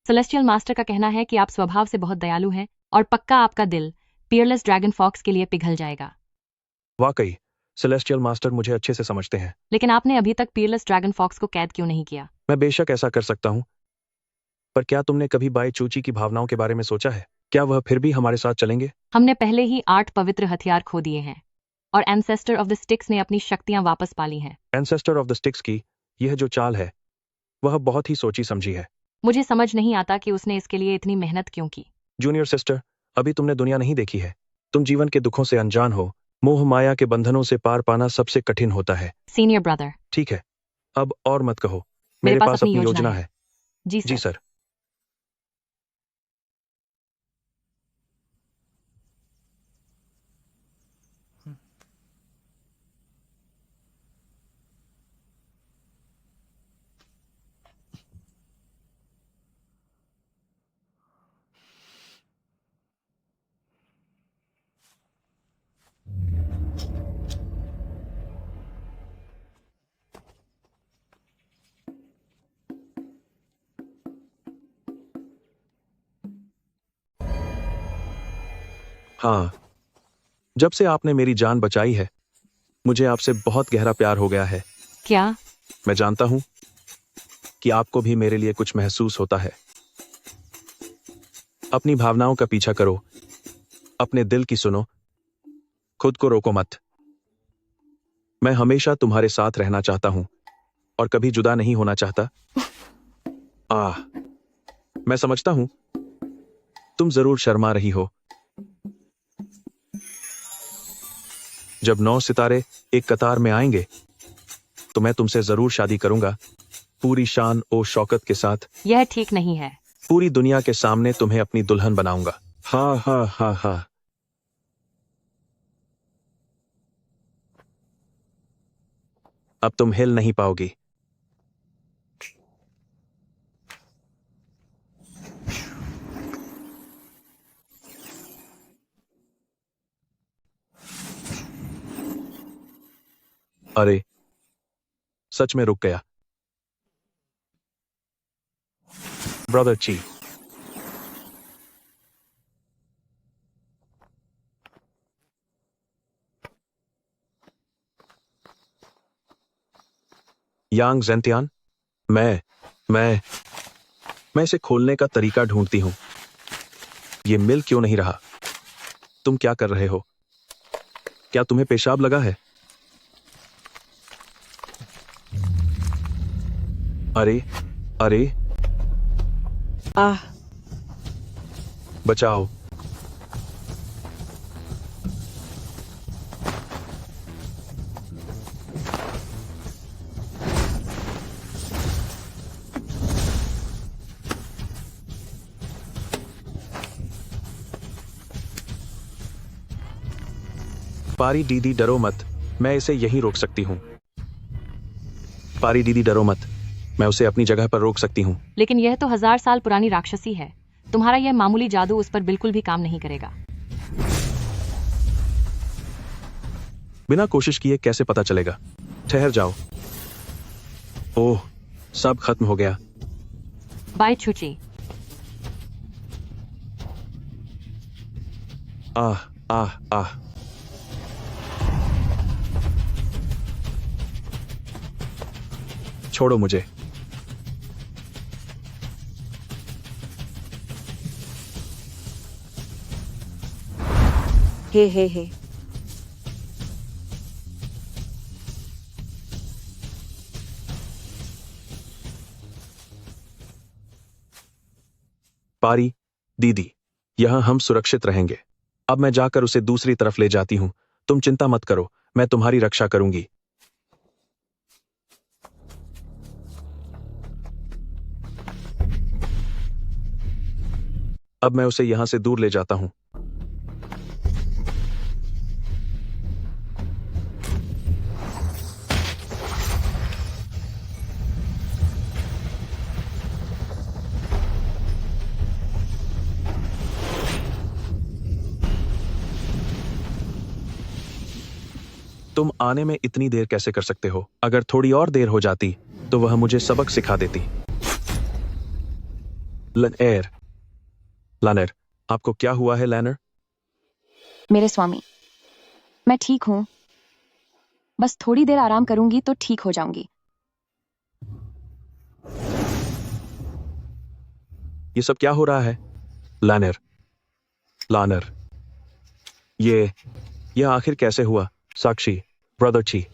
सेलेस्टियल मास्टर का कहना है कि आप स्वभाव से बहुत दयालु हैं और पक्का आपका दिल पीयरलेस ड्रैगन फॉक्स के लिए पिघल जाएगा। वाकई सेलेस्टियल मास्टर मुझे अच्छे से समझते हैं। लेकिन आपने अभी तक पीयरलेस ड्रैगन फॉक्स को कैद क्यों नहीं किया? मैं बेशक ऐसा कर सकता हूँ, पर क्या तुमने कभी बाई चूची की भावनाओं के बारे में सोचा है? क्या वह फिर भी हमारे साथ चलेंगे? हमने पहले ही 8 पवित्र हथियार खो दिए हैं और एंसेस्टर ऑफ द स्टिक्स ने अपनी शक्तियां वापस पा ली हैं। एंसेस्टर ऑफ द स्टिक्स की यह जो चाल है वह बहुत ही सोची समझी है। मुझे समझ नहीं आता कि उसने इसके लिए इतनी मेहनत क्यों की। जूनियर सिस्टर, अभी तुमने दुनिया नहीं देखी है, तुम जीवन के दुखों से अनजान हो। मोह माया के बंधनों से पार पाना सबसे कठिन होता है। Senior brother. ठीक है, अब और मत कहो। मेरे मेरे पास पास अपनी अपनी योजना योजना है। है। जी जी सर। सर। हाँ, जब से आपने मेरी जान बचाई है मुझे आपसे बहुत गहरा प्यार हो गया है। क्या? मैं जानता हूं कि आपको भी मेरे लिए कुछ महसूस होता है। अपनी भावनाओं का पीछा करो, अपने दिल की सुनो, खुद को रोको मत। मैं हमेशा तुम्हारे साथ रहना चाहता हूं और कभी जुदा नहीं होना चाहता। मैं समझता हूं तुम जरूर शर्मा रही हो। जब 9 सितारे एक कतार में आएंगे तो मैं तुमसे जरूर शादी करूंगा, पूरी शान और शौकत के साथ। यह ठीक नहीं है। पूरी दुनिया के सामने तुम्हें अपनी दुल्हन बनाऊंगा। हाँ हाँ हाँ हाँ। अब तुम हिल नहीं पाओगी। अरे, सच में रुक गया। ब्रदर ची, यांग ज़ेंटियान, मैं इसे खोलने का तरीका ढूंढती हूं। ये मिल क्यों नहीं रहा? तुम क्या कर रहे हो? क्या तुम्हें पेशाब लगा है? अरे अरे, बचाओ। पारी दीदी डरो मत, मैं इसे यहीं रोक सकती हूँ। पारी दीदी डरो मत, मैं उसे अपनी जगह पर रोक सकती हूँ। लेकिन यह तो 1000 साल पुरानी राक्षसी है। तुम्हारा यह मामूली जादू उस पर बिल्कुल भी काम नहीं करेगा। बिना कोशिश किए कैसे पता चलेगा? ठहर जाओ। ओह, सब खत्म हो गया। बाय छुची। आह आह आह। छोड़ो मुझे। हे। पारी दीदी, यहां हम सुरक्षित रहेंगे। अब मैं जाकर उसे दूसरी तरफ ले जाती हूं। तुम चिंता मत करो, मैं तुम्हारी रक्षा करूंगी। अब मैं उसे यहां से दूर ले जाता हूं। तुम आने में इतनी देर कैसे कर सकते हो? अगर थोड़ी और देर हो जाती तो वह मुझे सबक सिखा देती। लैनर, आपको क्या हुआ है लैनर? मेरे स्वामी, मैं ठीक हूं। बस थोड़ी देर आराम करूंगी तो ठीक हो जाऊंगी। ये सब क्या हो रहा है? लैनर, ये आखिर कैसे हुआ? साक्षी, ब्रदर ची।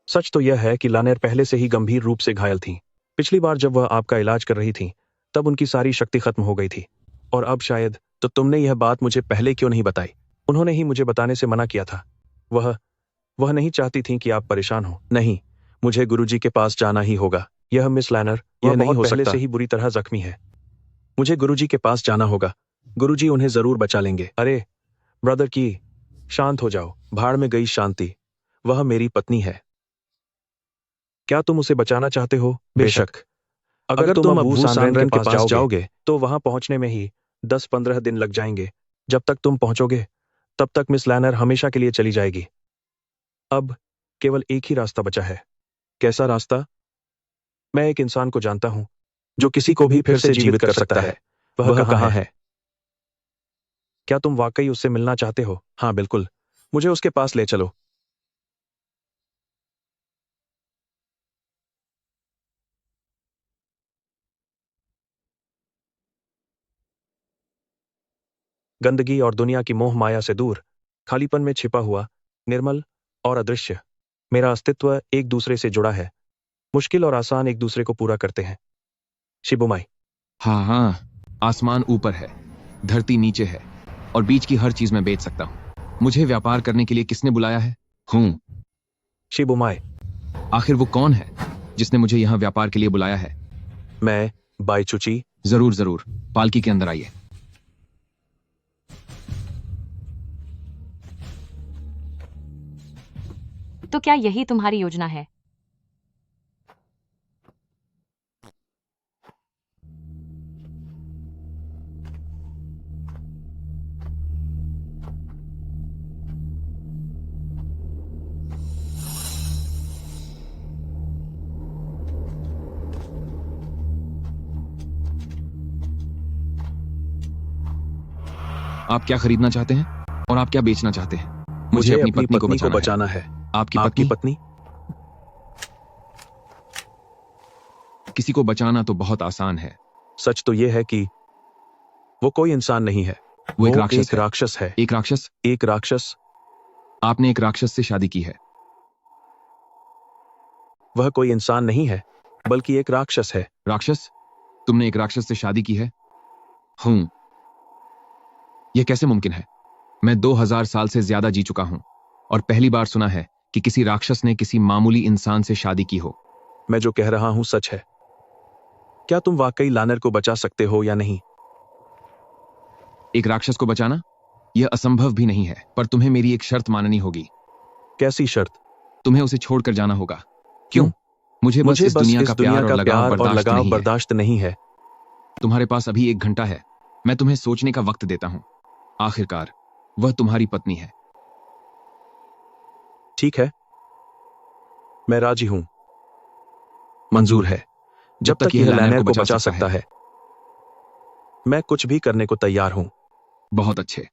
सच तो यह है कि लानेर पहले से ही गंभीर रूप से घायल थी। पिछली बार जब वह आपका इलाज कर रही थी तब उनकी सारी शक्ति खत्म हो गई थी। और अब शायद तो तुमने यह बात मुझे पहले क्यों नहीं बताई? उन्होंने ही मुझे बताने से मना किया था। वह नहीं चाहती थी कि आप परेशान हो। नहीं, मुझे गुरुजी के पास जाना ही होगा। यह मिस लैनर, यह नहीं हो सकता। पहले से ही बुरी तरह जख्मी है। मुझे गुरुजी के पास जाना होगा। गुरुजी उन्हें जरूर बचा लेंगे। अरे ब्रदर की, शांत हो जाओ। भाड़ में गई शांति। वह मेरी पत्नी है। क्या तुम उसे बचाना चाहते हो? बेशक। अगर तुम अब वू सैनरेन के पास जाओगे तो वहां पहुंचने में ही 10-15 दिन लग जाएंगे। जब तक तुम पहुंचोगे तब तक मिस लैनर हमेशा के लिए चली जाएगी। अब केवल एक ही रास्ता बचा है। कैसा रास्ता? मैं एक इंसान को जानता हूं जो किसी को भी फिर से जीवित कर सकता है। वह कहां है? क्या तुम वाकई उससे मिलना चाहते हो? हाँ बिल्कुल, मुझे उसके पास ले चलो। गंदगी और दुनिया की मोह माया से दूर, खालीपन में छिपा हुआ, निर्मल और अदृश्य, मेरा अस्तित्व एक दूसरे से जुड़ा है। मुश्किल और आसान एक दूसरे को पूरा करते हैं। शिबुमाई। हाँ, आसमान ऊपर है, धरती नीचे है, और बीच की हर चीज मैं बेच सकता हूं। मुझे व्यापार करने के लिए किसने बुलाया है? शिबुमाई। आखिर वो कौन है जिसने मुझे यहाँ व्यापार के लिए बुलाया है? मैं, बाईचुची। जरूर, पालकी के अंदर आइए। तो क्या यही तुम्हारी योजना है? आप क्या खरीदना चाहते हैं और आप क्या बेचना चाहते हैं? मुझे अपनी पत्नी को बचाना है। आपकी पत्नी? किसी को बचाना तो बहुत आसान है। सच तो यह है कि वो कोई इंसान नहीं है। वो एक राक्षस है। एक राक्षस? आपने एक राक्षस से शादी की है। वह कोई इंसान नहीं है, बल्कि एक राक्षस है। राक्षस? तुमने एक राक्षस से शादी की है? यह कैसे मुमकिन है? मैं 2000 साल से ज्यादा जी चुका हूं और पहली बार सुना है कि किसी राक्षस ने किसी मामूली इंसान से शादी की हो। मैं जो कह रहा हूं सच है। क्या तुम वाकई लानर को बचा सकते हो या नहीं? एक राक्षस को बचाना यह असंभव भी नहीं है, पर तुम्हें मेरी एक शर्त माननी होगी। कैसी शर्त? तुम्हें उसे छोड़कर जाना होगा। क्यों? मुझे बस इस दुनिया का प्यार और लगाव बर्दाश्त नहीं है। तुम्हारे पास अभी 1 घंटा है। मैं तुम्हें सोचने का वक्त देता हूं। आखिरकार वह तुम्हारी पत्नी है। ठीक है, मैं राजी हूं। मंजूर है। जब तक यह लैनर को बचा सकता है, मैं कुछ भी करने को तैयार हूं। बहुत अच्छे।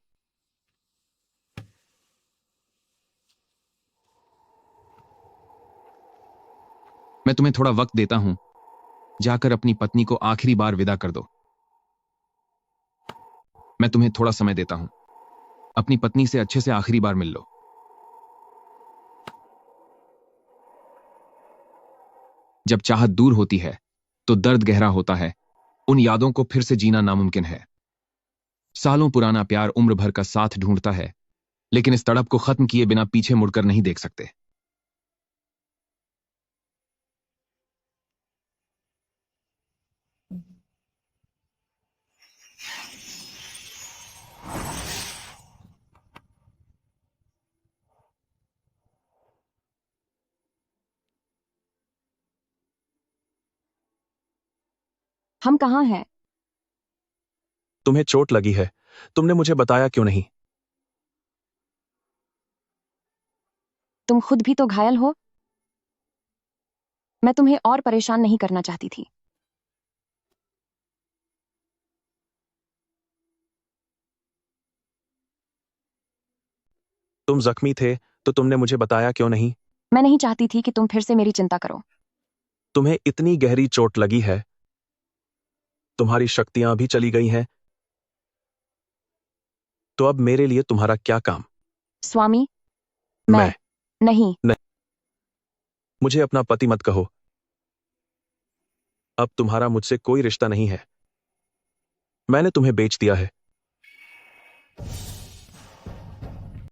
मैं तुम्हें थोड़ा वक्त देता हूं। जाकर अपनी पत्नी को आखिरी बार विदा कर दो। मैं तुम्हें थोड़ा समय देता हूं। अपनी पत्नी से अच्छे से आखिरी बार मिल लो। जब चाहत दूर होती है तो दर्द गहरा होता है। उन यादों को फिर से जीना नामुमकिन है। सालों पुराना प्यार उम्र भर का साथ ढूंढता है, लेकिन इस तड़प को खत्म किए बिना पीछे मुड़कर नहीं देख सकते। हम कहाँ हैं? तुम्हें चोट लगी है, तुमने मुझे बताया क्यों नहीं? तुम खुद भी तो घायल हो। मैं तुम्हें और परेशान नहीं करना चाहती थी। तुम जख्मी थे तो तुमने मुझे बताया क्यों नहीं? मैं नहीं चाहती थी कि तुम फिर से मेरी चिंता करो। तुम्हें इतनी गहरी चोट लगी है, तुम्हारी शक्तियां भी चली गई हैं, तो अब मेरे लिए तुम्हारा क्या काम? स्वामी, मैं नहीं। मुझे अपना पति मत कहो। अब तुम्हारा मुझसे कोई रिश्ता नहीं है। मैंने तुम्हें बेच दिया है।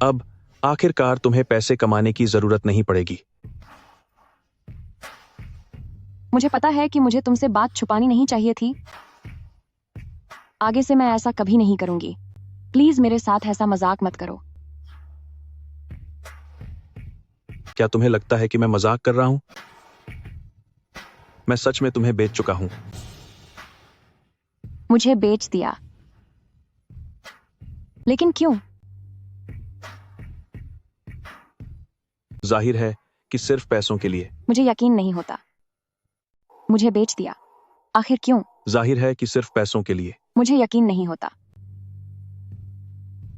अब आखिरकार तुम्हें पैसे कमाने की जरूरत नहीं पड़ेगी। मुझे पता है कि मुझे तुमसे बात छुपानी नहीं चाहिए थी। आगे से मैं ऐसा कभी नहीं करूंगी। प्लीज मेरे साथ ऐसा मजाक मत करो। क्या तुम्हें लगता है कि मैं मजाक कर रहा हूं? मैं सच में तुम्हें बेच चुका हूं। मुझे बेच दिया। लेकिन क्यों? जाहिर है कि सिर्फ पैसों के लिए। मुझे यकीन नहीं होता। मुझे बेच दिया। आखिर क्यों? जाहिर है कि सिर्फ पैसों के लिए। मुझे यकीन नहीं होता।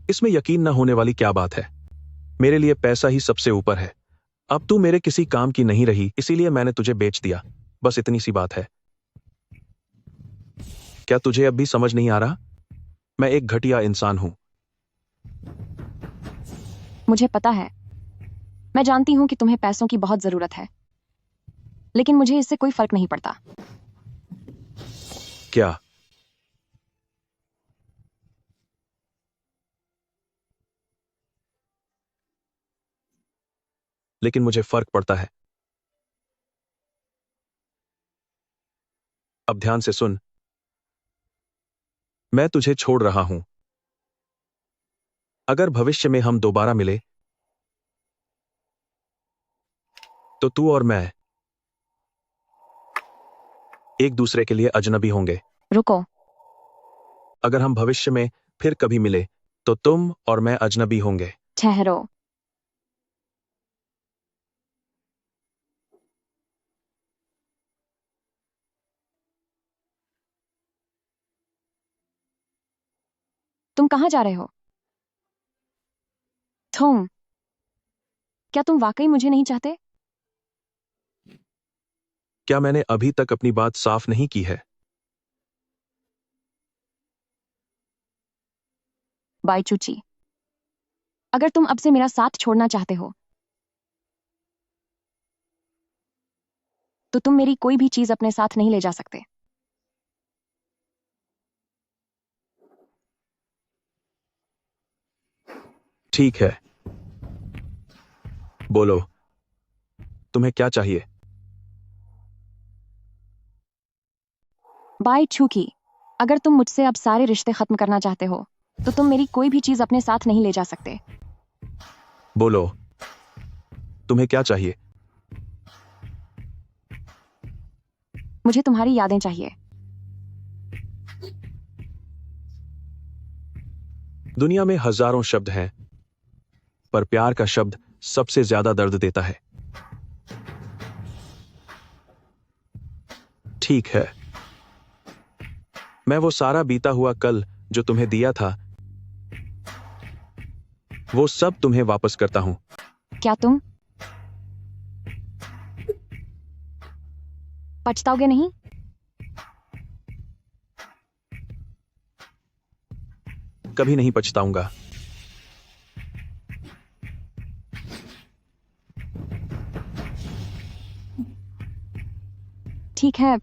इसमें यकीन न होने वाली क्या बात है? मेरे लिए पैसा ही सबसे ऊपर है। अब तू मेरे किसी काम की नहीं रही, इसीलिए मैंने तुझे बेच दिया। बस इतनी सी बात है। क्या तुझे अब भी समझ नहीं आ रहा? मैं एक घटिया इंसान हूं। मुझे पता है। मैं जानती हूं कि तुम्हें पैसों की बहुत जरूरत है, लेकिन मुझे इससे कोई फर्क नहीं पड़ता। क्या? लेकिन मुझे फर्क पड़ता है। अब ध्यान से सुन। मैं तुझे छोड़ रहा हूं। अगर भविष्य में हम दोबारा मिले तो तू और मैं एक दूसरे के लिए अजनबी होंगे। रुको। अगर हम भविष्य में फिर कभी मिले तो तुम और मैं अजनबी होंगे। ठहरो। तुम कहां जा रहे हो? क्या तुम वाकई मुझे नहीं चाहते? क्या मैंने अभी तक अपनी बात साफ नहीं की है? बाई चूची, अगर तुम अब से मेरा साथ छोड़ना चाहते हो तो तुम मेरी कोई भी चीज अपने साथ नहीं ले जा सकते। ठीक है, बोलो, तुम्हें क्या चाहिए? बाई छूकी, अगर तुम मुझसे अब सारे रिश्ते खत्म करना चाहते हो तो तुम मेरी कोई भी चीज अपने साथ नहीं ले जा सकते। बोलो, तुम्हें क्या चाहिए? मुझे तुम्हारी यादें चाहिए। दुनिया में हजारों शब्द हैं, पर प्यार का शब्द सबसे ज्यादा दर्द देता है। ठीक है, मैं वो सारा बीता हुआ कल जो तुम्हें दिया था, वो सब तुम्हें वापस करता हूं। क्या तुम पछताओगे नहीं? कभी नहीं पछताऊंगा। ठीक है,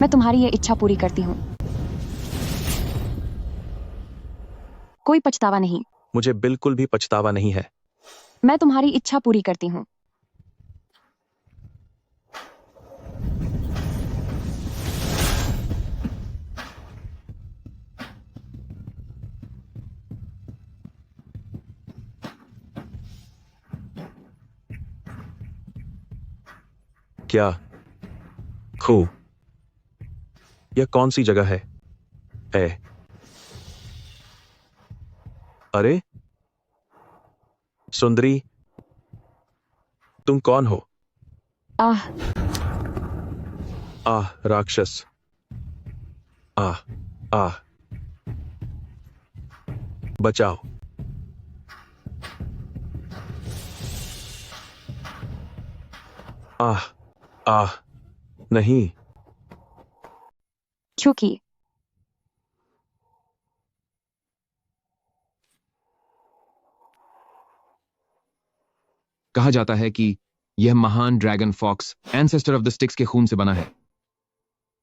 मैं तुम्हारी ये इच्छा पूरी करती हूं। कोई पछतावा नहीं। मुझे बिल्कुल भी पछतावा नहीं है। मैं तुम्हारी इच्छा पूरी करती हूं। क्या? खू? यह कौन सी जगह है? अरे, सुंदरी, तुम कौन हो? आह, आह राक्षस। आह आह, बचाओ। आह आह, नहीं। क्योंकि कहा जाता है कि यह महान dragon fox ancestor of the sticks के खून से बना है,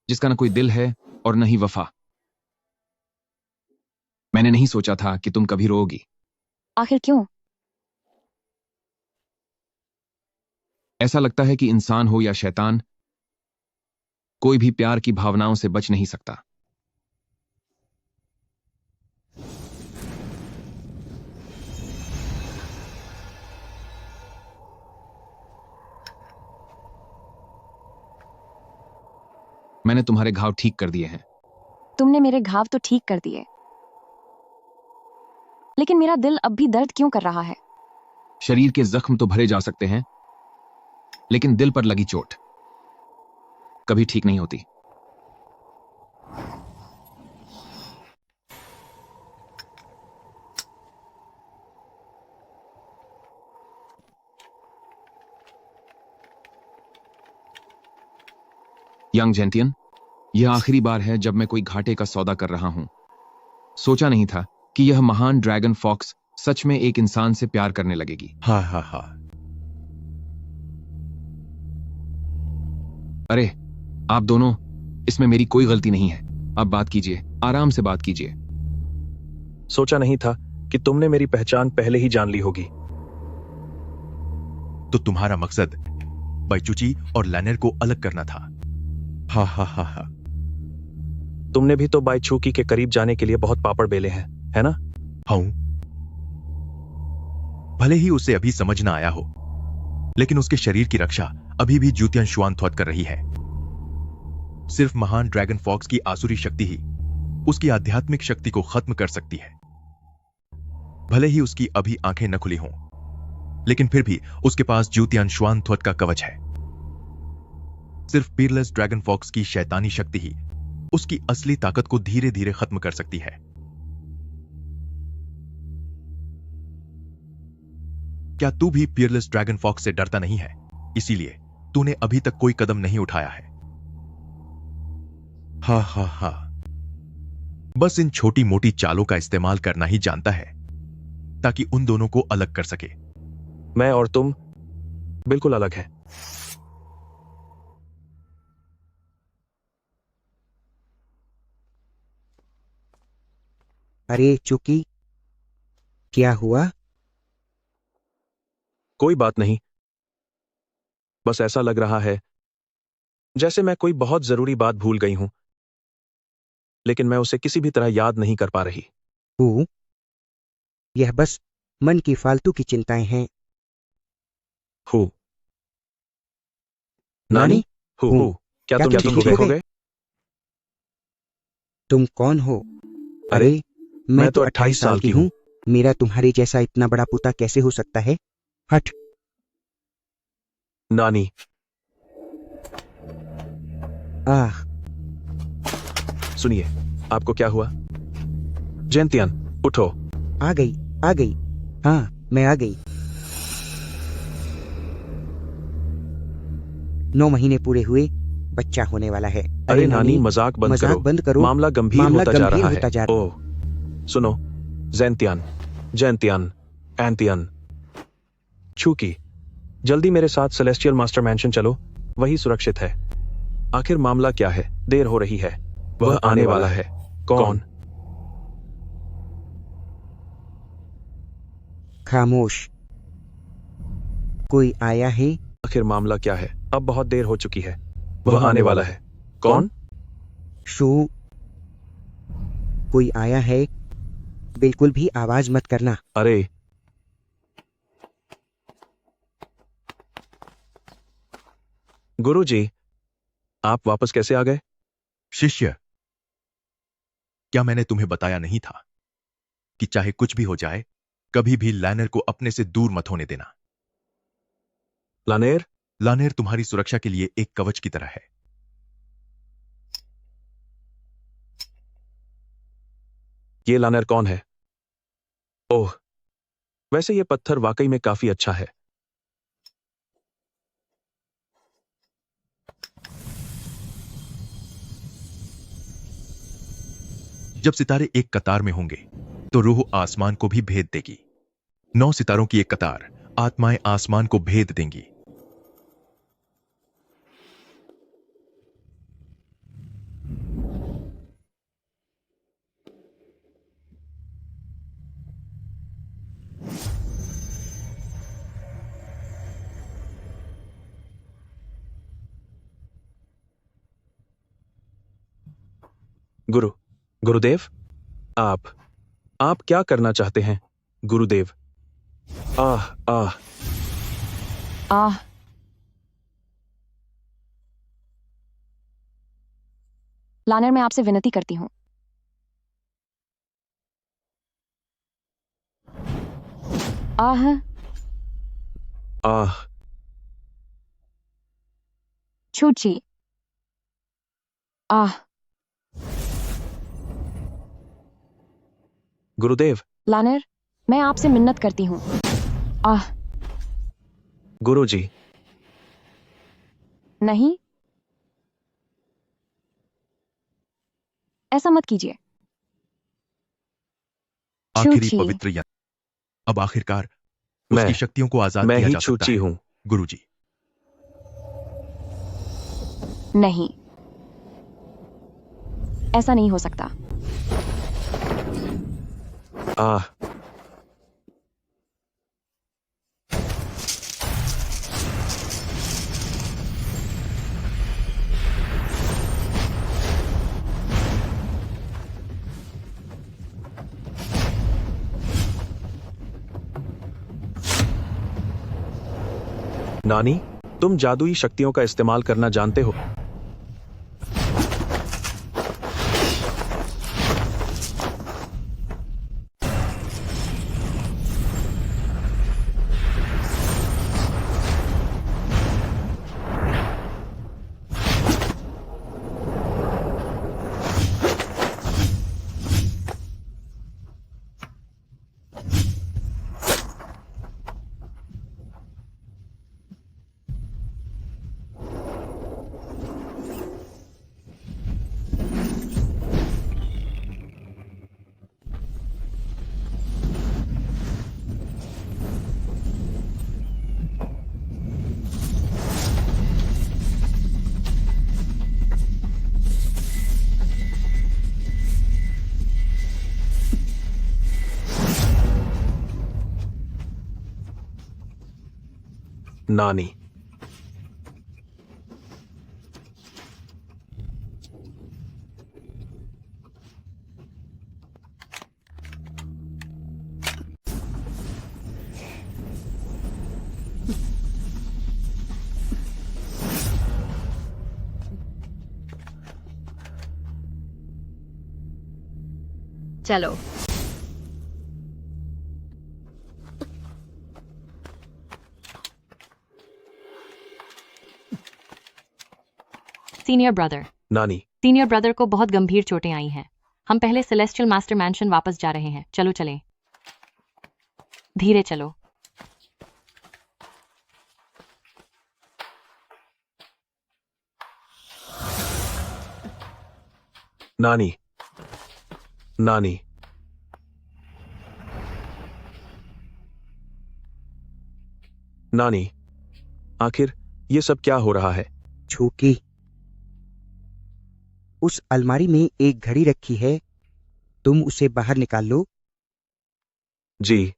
जिसका न कोई दिल है और न ही वफा। मैंने नहीं सोचा था कि तुम कभी रोओगी। आखिर क्यों? ऐसा लगता है कि इंसान हो या शैतान, कोई भी प्यार की भावनाओं से बच नहीं सकता। मैंने तुम्हारे घाव ठीक कर दिए हैं। तुमने मेरे घाव तो ठीक कर दिए, लेकिन मेरा दिल अब भी दर्द क्यों कर रहा है? शरीर के जख्म तो भरे जा सकते हैं, लेकिन दिल पर लगी चोट कभी ठीक नहीं होती। यंग जेंटियन, यह आखिरी बार है जब मैं कोई घाटे का सौदा कर रहा हूं। सोचा नहीं था कि यह महान ड्रैगन फॉक्स सच में एक इंसान से प्यार करने लगेगी। हाँ हाँ हाँ। अरे, आप दोनों, इसमें मेरी कोई गलती नहीं है। अब बात कीजिए, आराम से बात कीजिए। सोचा नहीं था कि तुमने मेरी पहचान पहले ही जान ली होगी। तो तुम्हारा मकसद बैचुची और लैनर को अलग करना था। हाँ हाँ हाँ हाँ। तुमने भी तो बाइचुकी के करीब जाने के लिए बहुत पापड़ बेले हैं, है ना? हाँ, भले ही उसे अभी समझ ना आया हो, लेकिन उसके शरीर की रक्षा अभी भी ज्यूतियन शुआनथ्वत कर रही है। सिर्फ महान ड्रैगन फॉक्स की आसुरी शक्ति ही उसकी आध्यात्मिक शक्ति को खत्म कर सकती है। भले ही उसकी अभी आंखें न खुली हों, लेकिन फिर भी उसके पास ज्यूतियन शुआनथ्वत का कवच है। सिर्फ पीरलेस ड्रैगन फॉक्स की शैतानी शक्ति ही उसकी असली ताकत को धीरे धीरे खत्म कर सकती है। क्या तू भी पीरलेस ड्रैगन फॉक्स से डरता नहीं है? इसीलिए तूने अभी तक कोई कदम नहीं उठाया है। हा हा हा, बस इन छोटी मोटी चालों का इस्तेमाल करना ही जानता है, ताकि उन दोनों को अलग कर सके। मैं और तुम बिल्कुल अलग हैं। अरे चुकी, क्या हुआ? कोई बात नहीं, बस ऐसा लग रहा है जैसे मैं कोई बहुत जरूरी बात भूल गई हूं, लेकिन मैं उसे किसी भी तरह याद नहीं कर पा रही। यह बस मन की फालतू की चिंताएं हैं। नानी, क्या तुम ठीक हो गए? तुम कौन हो? अरे, मैं तो 28 साल की हूँ। मेरा तुम्हारे जैसा इतना बड़ा पुता कैसे हो सकता है? हट। नानी। आह, सुनिए, आपको क्या हुआ? जेंतियन, उठो। आ गई, आ गई। हाँ, मैं आ गई। 9 महीने पूरे हुए, बच्चा होने वाला है। अरे नानी, मजाक बंद करो। मामला गंभीर होता जा रहा है। ओह, सुनो, जेंतियन, एंतियन, चूकी, जल्दी मेरे साथ सेलेस्टियल मास्टर मैंशन चलो, वही सुरक्षित है। आखिर मामला क्या है? देर हो रही है। वह आने वाला है। कौन? खामोश। कोई आया है? आखिर मामला क्या है? अब बहुत देर हो चुकी है। वह आने वाला है। कौन? शू। कोई आया है? बिल्कुल भी आवाज मत करना। अरे, गुरुजी, आप वापस कैसे आ गए? शिष्य, क्या मैंने तुम्हें बताया नहीं था कि चाहे कुछ भी हो जाए, कभी भी लानेर को अपने से दूर मत होने देना। लानेर, लानेर तुम्हारी सुरक्षा के लिए एक कवच की तरह है। ये लानेर कौन है? ओह, वैसे ये पत्थर वाकई में काफी अच्छा है। जब सितारे एक कतार में होंगे तो रूह आसमान को भी भेद देगी। 9 सितारों की एक कतार, आत्माएं आसमान को भेद देंगी। गुरुदेव, आप क्या करना चाहते हैं? गुरुदेव, आह आह आह। लानेर, मैं आपसे विनती करती हूं। आह आह। छूची। आह। गुरुदेव। लानेर, मैं आपसे मिन्नत करती हूं। आह। गुरुजी। नहीं, ऐसा मत कीजिए। आखिरी छूची। पवित्र यंत्र। अब आखिरकार मैं उसकी शक्तियों को आजाद मैं किया ही जा सकता छूची है। हूं। गुरुजी। नहीं, ऐसा नहीं हो सकता। आह। नानी, तुम जादुई शक्तियों का इस्तेमाल करना जानते हो? नानी। चलो। Senior brother. नानी। सीनियर ब्रदर को बहुत गंभीर चोटें आई हैं। हम पहले सेलेस्टियल मास्टर मैंशन वापस जा रहे हैं। चलो चलें। धीरे चलो। नानी। नानी। नानी, आखिर ये सब क्या हो रहा है? छूकी, उस अलमारी में एक घड़ी रखी है, तुम उसे बाहर निकाल लो। जी।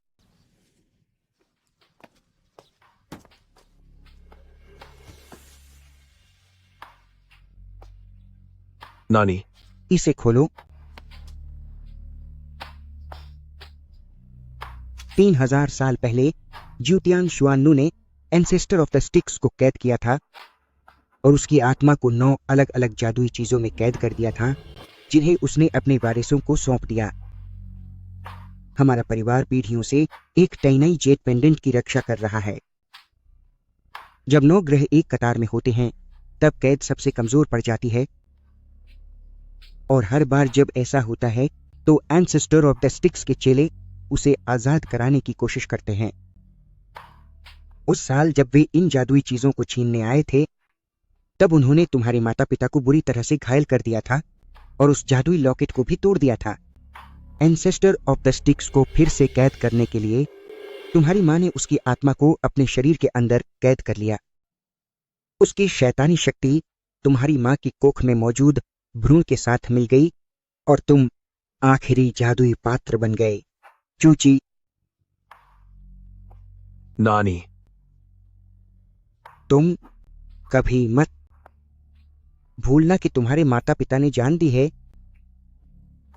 नानी। इसे खोलो। 3000 साल पहले ज्यूटियांग शुआनू ने एंसेस्टर ऑफ द स्टिक्स को कैद किया था और उसकी आत्मा को 9 अलग अलग जादुई चीजों में कैद कर दिया था, जिन्हें उसने अपने वारिसों को सौंप दिया। हमारा परिवार पीढ़ियों से एक टैनई जेट पेंडेंट की रक्षा कर रहा है। जब 9 ग्रह एक कतार में होते हैं तब कैद सबसे कमजोर पड़ जाती है, और हर बार जब ऐसा होता है तो एंसेस्टर ऑफ द स्टिक्स के चेले उसे आजाद कराने की कोशिश करते हैं। उस साल जब वे इन जादुई चीजों को छीनने आए थे तब उन्होंने तुम्हारे माता पिता को बुरी तरह से घायल कर दिया था और उस जादुई लॉकेट को भी तोड़ दिया था। एंसेस्टर ऑफ द स्टिक्स को फिर से कैद करने के लिए तुम्हारी माँ ने उसकी आत्मा को अपने शरीर के अंदर कैद कर लिया। उसकी शैतानी शक्ति तुम्हारी माँ की कोख में मौजूद भ्रूण के साथ मिल गई और तुम आखिरी जादुई पात्र बन गए। चूची। नानी, तुम कभी मत भूलना कि तुम्हारे माता पिता ने जान दी है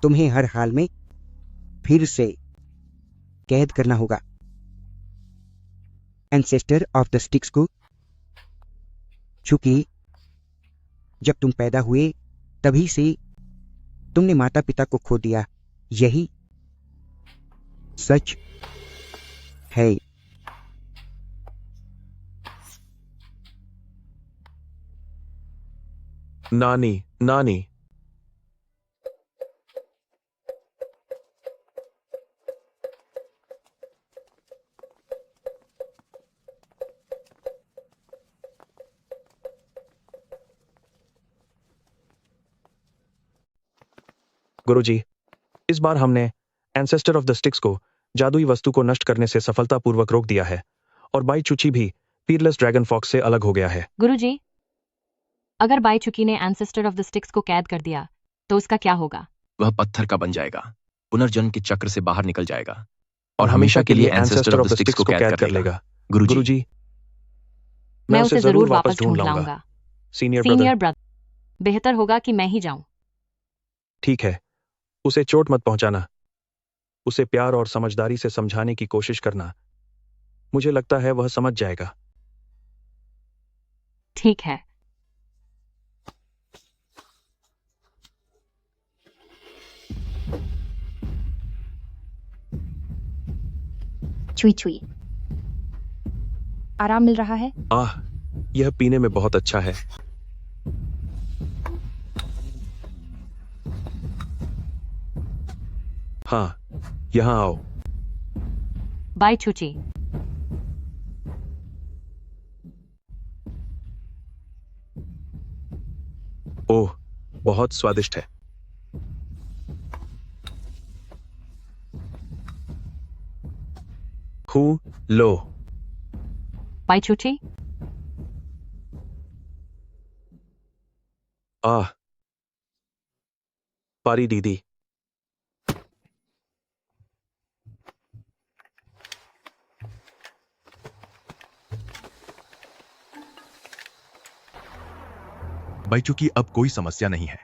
तुम्हें हर हाल में फिर से कैद करना होगा। एंसेस्टर ऑफ द स्टिक्स को, चूंकि जब तुम पैदा हुए तभी से तुमने माता पिता को खो दिया, यही सच है। नानी, नानी। गुरुजी, इस बार हमने एंसेस्टर ऑफ द स्टिक्स को जादुई वस्तु को नष्ट करने से सफलतापूर्वक रोक दिया है और बाई चुची भी पीरलेस ड्रैगन फॉक्स से अलग हो गया है। गुरुजी, अगर बाई चुकी ने एंसेस्टर ऑफ द स्टिक्स को कैद कर दिया तो उसका क्या होगा? वह पत्थर का बन जाएगा, पुनर्जन्म के चक्र से बाहर निकल जाएगा और हमेशा के लिए एंसेस्टर ऑफ द स्टिक्स को कैद कर लेगा। गुरुजी, मैं उसे जरूर वापस ढूंढ लाऊंगा। सीनियर ब्रदर, बेहतर होगा कि मैं ही जाऊं। ठीक है, उसे चोट मत पहुंचाना, उसे प्यार और समझदारी से समझाने की कोशिश करना। मुझे लगता है वह समझ जाएगा। ठीक है। छुई छुई। आराम मिल रहा है? आह, यह पीने में बहुत अच्छा है। हाँ, यहाँ आओ। बाय चुची। ओह, बहुत स्वादिष्ट है। लो। बाय चुची। आह, पारी दीदी। बाइचू की अब कोई समस्या नहीं है।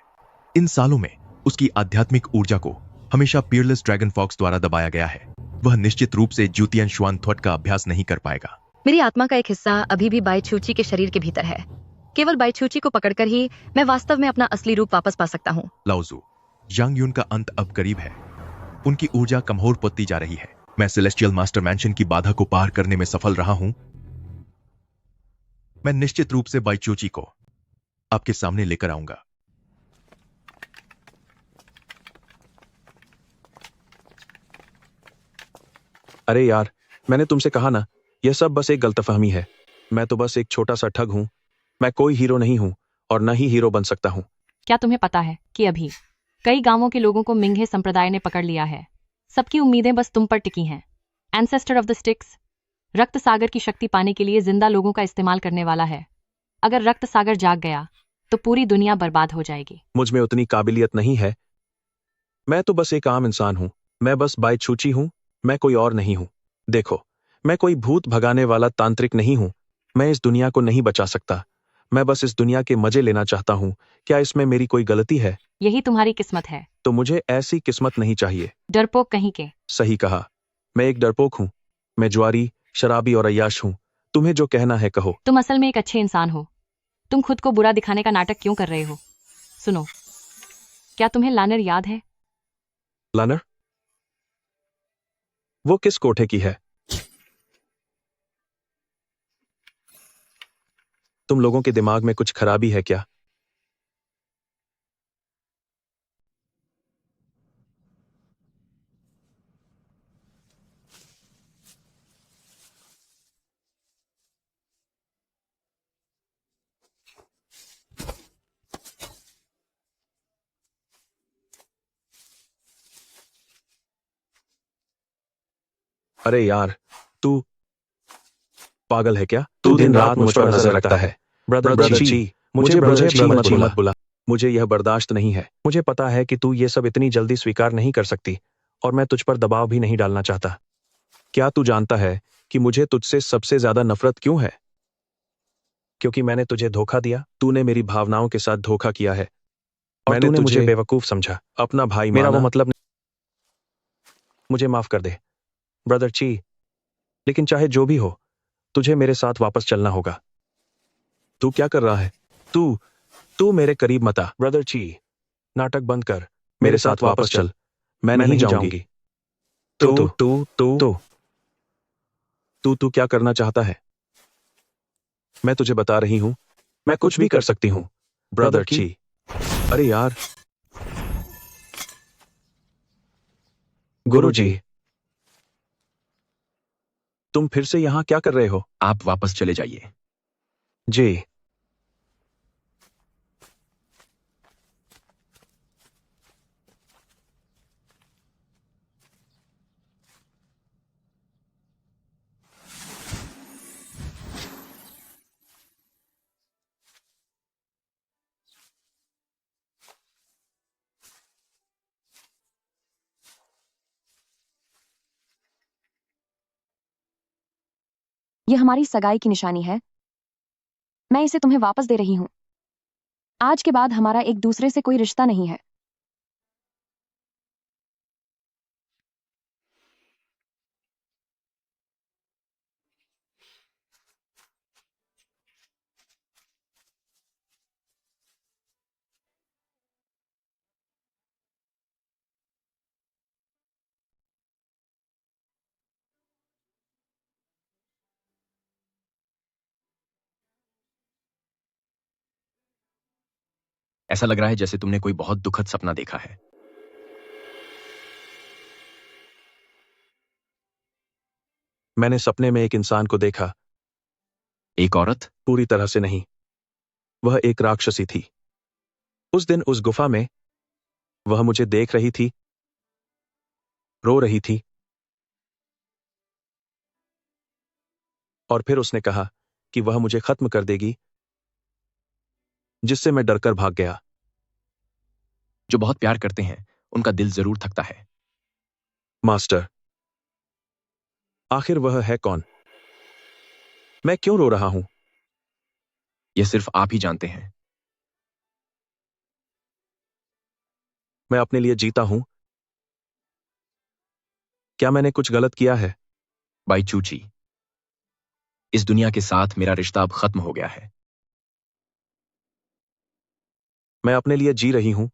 इन सालों में उसकी आध्यात्मिक ऊर्जा को हमेशा पीरलेस ड्रैगन फॉक्स द्वारा दबाया गया है। वह निश्चित रूप से ज्यूतियन शुआन थॉट का अभ्यास नहीं कर पाएगा। मेरी आत्मा का एक हिस्सा अभी भी बाई छूची के शरीर के भीतर है। केवल बाई छूची को पकड़कर ही मैं वास्तव में अपना असली रूप वापस पा सकता हूँ। लाओजू, यांग यून का अंत अब करीब है। उनकी ऊर्जा कमजोर पड़ती जा रही है। मैं सेलेस्टियल मास्टर मैंशन की बाधा को पार करने में सफल रहा हूं। मैं निश्चित रूप से बाई चूची को आपके सामने लेकर आऊंगा। अरे यार, मैंने तुमसे कहा ना, यह सब बस एक गलतफहमी है। मैं तो बस एक छोटा सा ठग हूं। मैं कोई हीरो नहीं हूं और न ही हीरो बन सकता हूं। क्या तुम्हें पता है कि अभी कई गांवों के लोगों को मिंगे संप्रदाय ने पकड़ लिया है। सबकी उम्मीदें बस तुम पर टिकी हैं। एंसेस्टर ऑफ द स्टिक्स रक्त सागर की शक्ति पाने के लिए जिंदा लोगों का इस्तेमाल करने वाला है। अगर रक्त सागर जाग गया तो पूरी दुनिया बर्बाद हो जाएगी। मुझ में उतनी काबिलियत नहीं है। मैं तो बस एक आम इंसान हूं। मैं बस बाई छूची हूं। मैं कोई और नहीं हूं। देखो, मैं कोई भूत भगाने वाला तांत्रिक नहीं हूं। मैं इस दुनिया को नहीं बचा सकता। मैं बस इस दुनिया के मजे लेना चाहता हूं। क्या इसमें मेरी कोई गलती है? यही तुम्हारी किस्मत है। तो मुझे ऐसी किस्मत नहीं चाहिए। डरपोक कहीं के। सही कहा, मैं एक डरपोक हूं। मैं जुआरी, शराबी और अय्याश हूं। तुम्हें जो कहना है कहो। तुम असल में एक अच्छे इंसान हो। तुम खुद को बुरा दिखाने का नाटक क्यों कर रहे हो? सुनो, क्या तुम्हें लानर याद है? लानर? वो किस कोठे की है? तुम लोगों के दिमाग में कुछ खराबी है क्या? अरे यार, तू पागल है क्या? तू दिन रात मुझ पर नजर रखता है। ब्रदर ची, मुझे ब्रदर ची मत बुला। मुझे यह बर्दाश्त नहीं है। मुझे पता है कि तू ये सब इतनी जल्दी स्वीकार नहीं कर सकती और मैं तुझ पर दबाव भी नहीं डालना चाहता। क्या तू जानता है कि मुझे तुझसे सबसे ज्यादा नफरत क्यों है? क्योंकि मैंने तुझे धोखा दिया। तूने मेरी भावनाओं के साथ धोखा किया है और मैंने मुझे बेवकूफ समझा, अपना भाई मेरा वो मतलब नहीं। मुझे माफ कर दे ब्रदर ची, लेकिन चाहे जो भी हो तुझे मेरे साथ वापस चलना होगा। तू क्या कर रहा है? तू मेरे करीब मत आ। ब्रदर ची, नाटक बंद कर, मेरे साथ वापस चल। मैं नहीं जाऊंगी। तू क्या करना चाहता है? मैं तुझे बता रही हूं, मैं कुछ भी कर सकती हूं ब्रदर ची। अरे यार, गुरुजी, तुम फिर से यहां क्या कर रहे हो? आप वापस चले जाइए। जी। ये हमारी सगाई की निशानी है। मैं इसे तुम्हें वापस दे रही हूं। आज के बाद हमारा एक दूसरे से कोई रिश्ता नहीं है। ऐसा लग रहा है जैसे तुमने कोई बहुत दुखद सपना देखा है। मैंने सपने में एक इंसान को देखा। एक औरत? पूरी तरह से नहीं, वह एक राक्षसी थी। उस दिन उस गुफा में वह मुझे देख रही थी, रो रही थी और फिर उसने कहा कि वह मुझे खत्म कर देगी, जिससे मैं डरकर भाग गया। जो बहुत प्यार करते हैं उनका दिल जरूर थकता है। मास्टर, आखिर वह है कौन? मैं क्यों रो रहा हूं? यह सिर्फ आप ही जानते हैं। मैं अपने लिए जीता हूं। क्या मैंने कुछ गलत किया है? बाई चूची, इस दुनिया के साथ मेरा रिश्ता अब खत्म हो गया है। मैं अपने लिए जी रही हूं।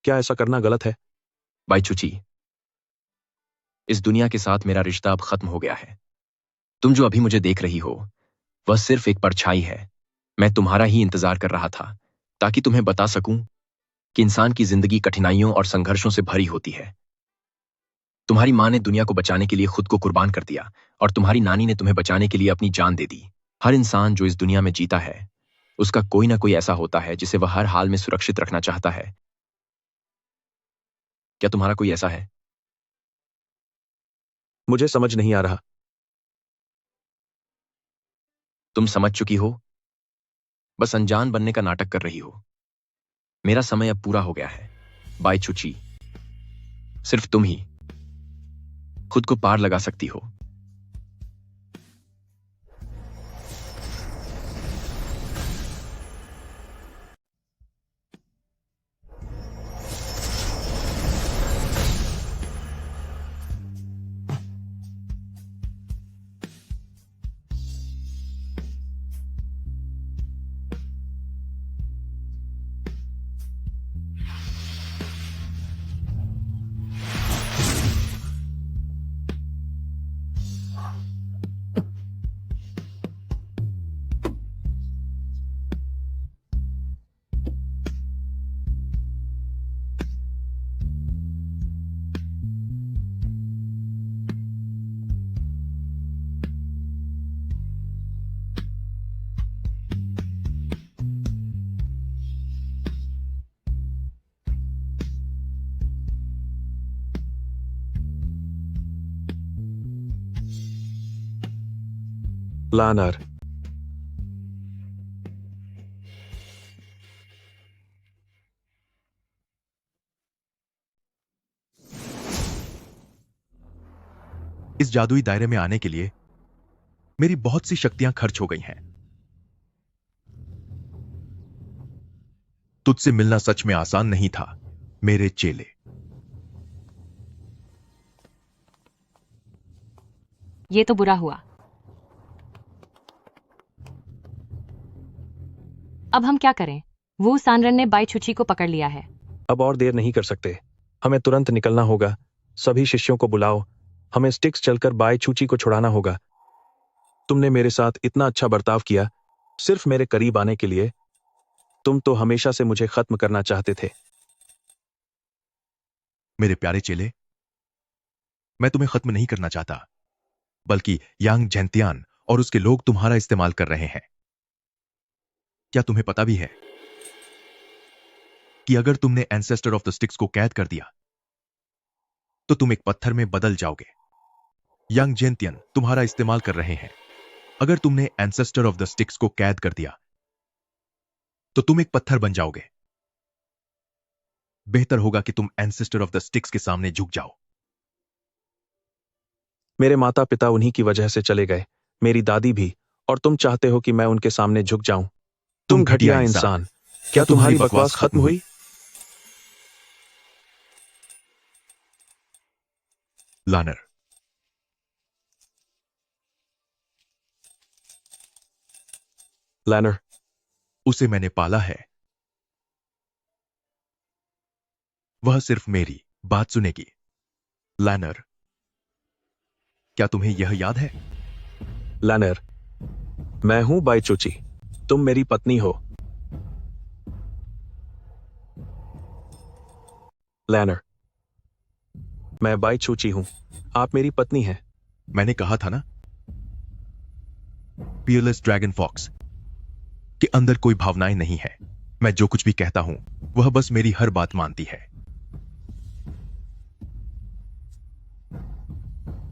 क्या ऐसा करना गलत है? बाई चूची, इस दुनिया के साथ मेरा रिश्ता अब खत्म हो गया है। तुम जो अभी मुझे देख रही हो वह सिर्फ एक परछाई है। मैं तुम्हारा ही इंतजार कर रहा था ताकि तुम्हें बता सकूं कि इंसान की जिंदगी कठिनाइयों और संघर्षों से भरी होती है। तुम्हारी मां ने दुनिया को बचाने के लिए खुद को कुर्बान कर दिया और तुम्हारी नानी ने तुम्हें बचाने के लिए अपनी जान दे दी। हर इंसान जो इस दुनिया में जीता है उसका कोई ना कोई ऐसा होता है जिसे वह हर हाल में सुरक्षित रखना चाहता है। क्या तुम्हारा कोई ऐसा है? मुझे समझ नहीं आ रहा। तुम समझ चुकी हो, बस अनजान बनने का नाटक कर रही हो। मेरा समय अब पूरा हो गया है। बाय चुची, सिर्फ तुम ही खुद को पार लगा सकती हो। लानर। इस जादुई दायरे में आने के लिए मेरी बहुत सी शक्तियां खर्च हो गई हैं। तुझसे मिलना सच में आसान नहीं था मेरे चेले। ये तो बुरा हुआ। अब हम क्या करें? वू सानरन ने बाई छुची को पकड़ लिया है। अब और देर नहीं कर सकते, हमें तुरंत निकलना होगा। सभी शिष्यों को बुलाओ, हमें स्टिक्स चलकर बाई छुची को छुड़ाना होगा। तुमने मेरे साथ इतना अच्छा बर्ताव किया सिर्फ मेरे करीब आने के लिए। तुम तो हमेशा से मुझे खत्म करना चाहते थे। मेरे प्यारे चेले, मैं तुम्हें खत्म नहीं करना चाहता, बल्कि यांग जेंतियान और उसके लोग तुम्हारा इस्तेमाल कर रहे हैं। क्या तुम्हें पता भी है कि अगर तुमने एंसेस्टर ऑफ द स्टिक्स को कैद कर दिया तो तुम एक पत्थर में बदल जाओगे। यांग जेंतियन तुम्हारा इस्तेमाल कर रहे हैं। अगर तुमने एंसेस्टर ऑफ द स्टिक्स को कैद कर दिया तो तुम एक पत्थर बन जाओगे। बेहतर होगा कि तुम एंसेस्टर ऑफ द स्टिक्स के सामने झुक जाओ। मेरे माता पिता उन्हीं की वजह से चले गए, मेरी दादी भी, और तुम चाहते हो कि मैं उनके सामने झुक जाऊं। तुम घटिया इंसान। क्या तुम्हारी बकवास खत्म हुई? लानर, लैनर, उसे मैंने पाला है। वह सिर्फ मेरी बात सुनेगी। लैनर, क्या तुम्हें यह याद है? लैनर, मैं हूं बाई चुची, तुम मेरी पत्नी हो। लैनर, मैं बाई चूची हूं, आप मेरी पत्नी हैं। मैंने कहा था ना, पियरलेस ड्रैगन फॉक्स के अंदर कोई भावनाएं नहीं है। मैं जो कुछ भी कहता हूं वह बस मेरी हर बात मानती है।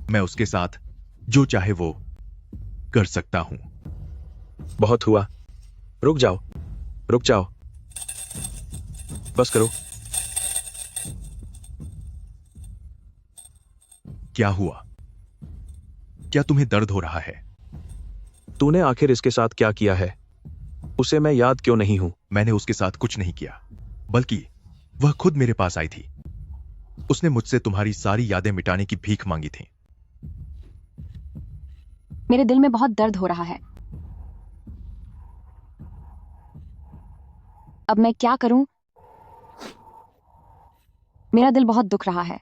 मैं उसके साथ जो चाहे वो कर सकता हूं। बहुत हुआ, रुक जाओ, रुक जाओ, बस करो। क्या हुआ? क्या तुम्हें दर्द हो रहा है? तूने आखिर इसके साथ क्या किया है? उसे मैं याद क्यों नहीं हूं? मैंने उसके साथ कुछ नहीं किया, बल्कि वह खुद मेरे पास आई थी। उसने मुझसे तुम्हारी सारी यादें मिटाने की भीख मांगी थी। मेरे दिल में बहुत दर्द हो रहा है। अब मैं क्या करूं? मेरा दिल बहुत दुख रहा है।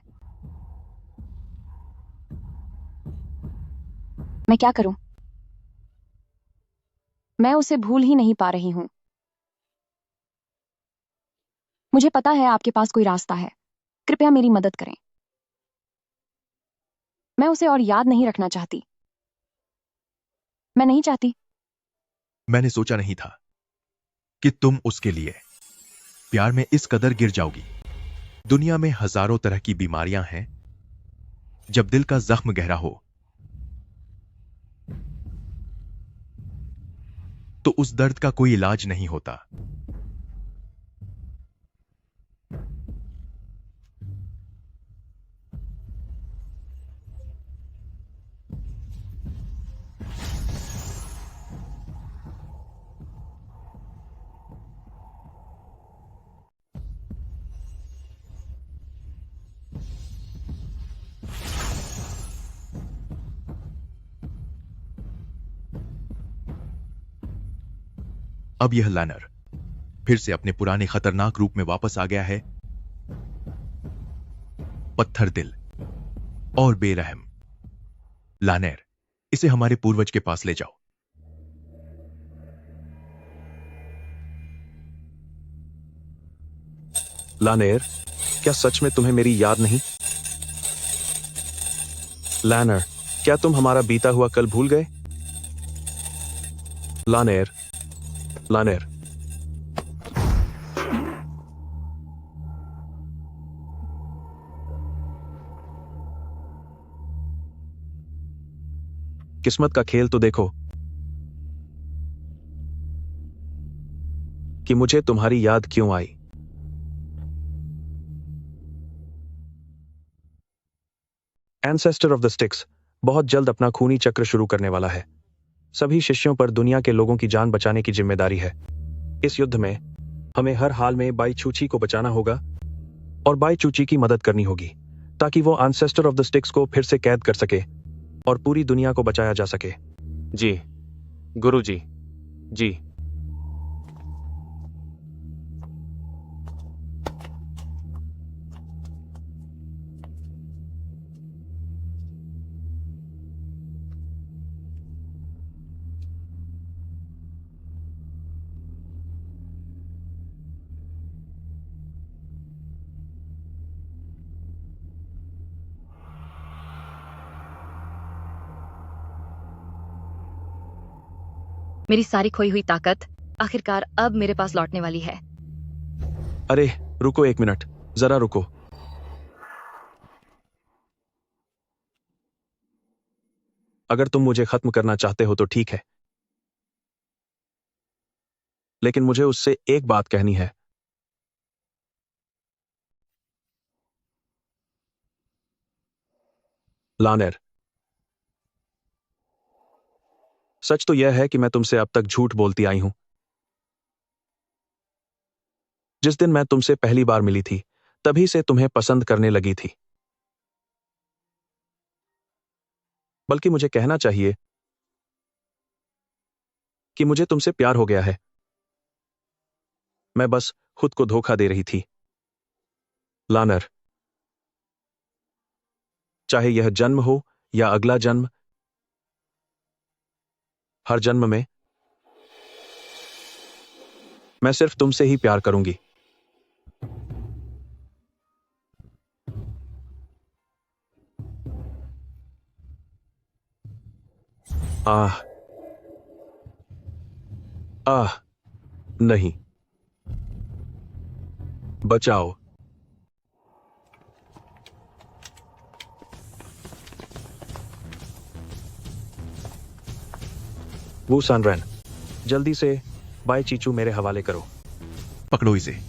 मैं क्या करूं? मैं उसे भूल ही नहीं पा रही हूं। मुझे पता है आपके पास कोई रास्ता है। कृपया मेरी मदद करें। मैं उसे और याद नहीं रखना चाहती। मैं नहीं चाहती। मैंने सोचा नहीं था कि तुम उसके लिए प्यार में इस कदर गिर जाओगी। दुनिया में हजारों तरह की बीमारियां हैं। जब दिल का जख्म गहरा हो तो उस दर्द का कोई इलाज नहीं होता। अब यह लैनर फिर से अपने पुराने खतरनाक रूप में वापस आ गया है। पत्थर दिल और बेरहम। लानेर, इसे हमारे पूर्वज के पास ले जाओ। लानेर, क्या सच में तुम्हें मेरी याद नहीं? लैनर, क्या तुम हमारा बीता हुआ कल भूल गए? लानेर, लानेर, किस्मत का खेल तो देखो, कि मुझे तुम्हारी याद क्यों आई। एंसेस्टर ऑफ द स्टिक्स बहुत जल्द अपना खूनी चक्र शुरू करने वाला है। सभी शिष्यों पर दुनिया के लोगों की जान बचाने की जिम्मेदारी है। इस युद्ध में हमें हर हाल में बाई चूची को बचाना होगा और बाई चूची की मदद करनी होगी ताकि वो एंसेस्टर ऑफ द स्टिक्स को फिर से कैद कर सके और पूरी दुनिया को बचाया जा सके। जी गुरुजी, जी। मेरी सारी खोई हुई ताकत आखिरकार अब मेरे पास लौटने वाली है। अरे रुको एक मिनट, जरा रुको। अगर तुम मुझे खत्म करना चाहते हो तो ठीक है, लेकिन मुझे उससे एक बात कहनी है। लानेर, सच तो यह है कि मैं तुमसे अब तक झूठ बोलती आई हूं। जिस दिन मैं तुमसे पहली बार मिली थी तभी से तुम्हें पसंद करने लगी थी। बल्कि मुझे कहना चाहिए कि मुझे तुमसे प्यार हो गया है। मैं बस खुद को धोखा दे रही थी। लानर, चाहे यह जन्म हो या अगला जन्म, हर जन्म में मैं सिर्फ तुमसे ही प्यार करूंगी। आह आह, नहीं, बचाओ। वो सनरन, जल्दी से बाय चीचू मेरे हवाले करो। पकड़ो इसे।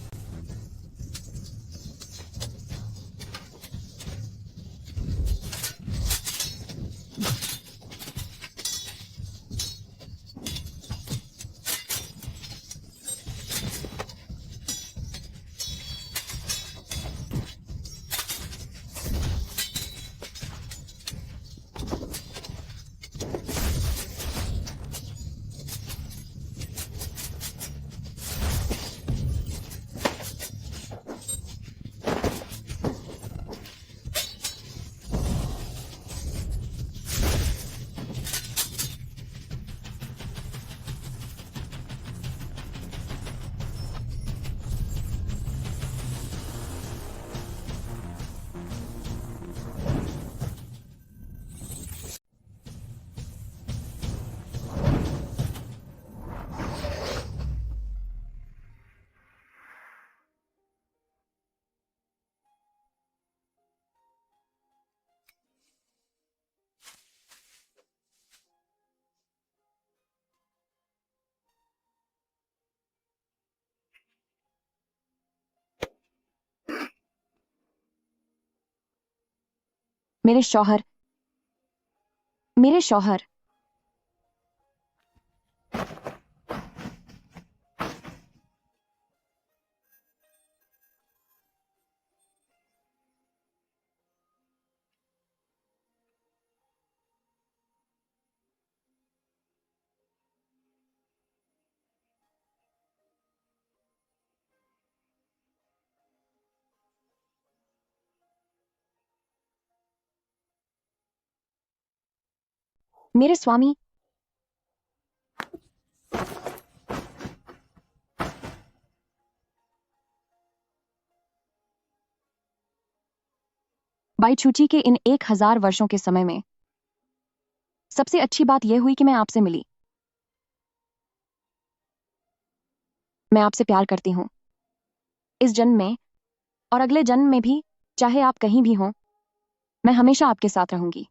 मेरे शौहर, मेरे शौहर। मेरे स्वामी, बाई छूची के इन 1000 वर्षों के समय में सबसे अच्छी बात यह हुई कि मैं आपसे मिली। मैं आपसे प्यार करती हूं, इस जन्म में और अगले जन्म में भी। चाहे आप कहीं भी हों, मैं हमेशा आपके साथ रहूंगी।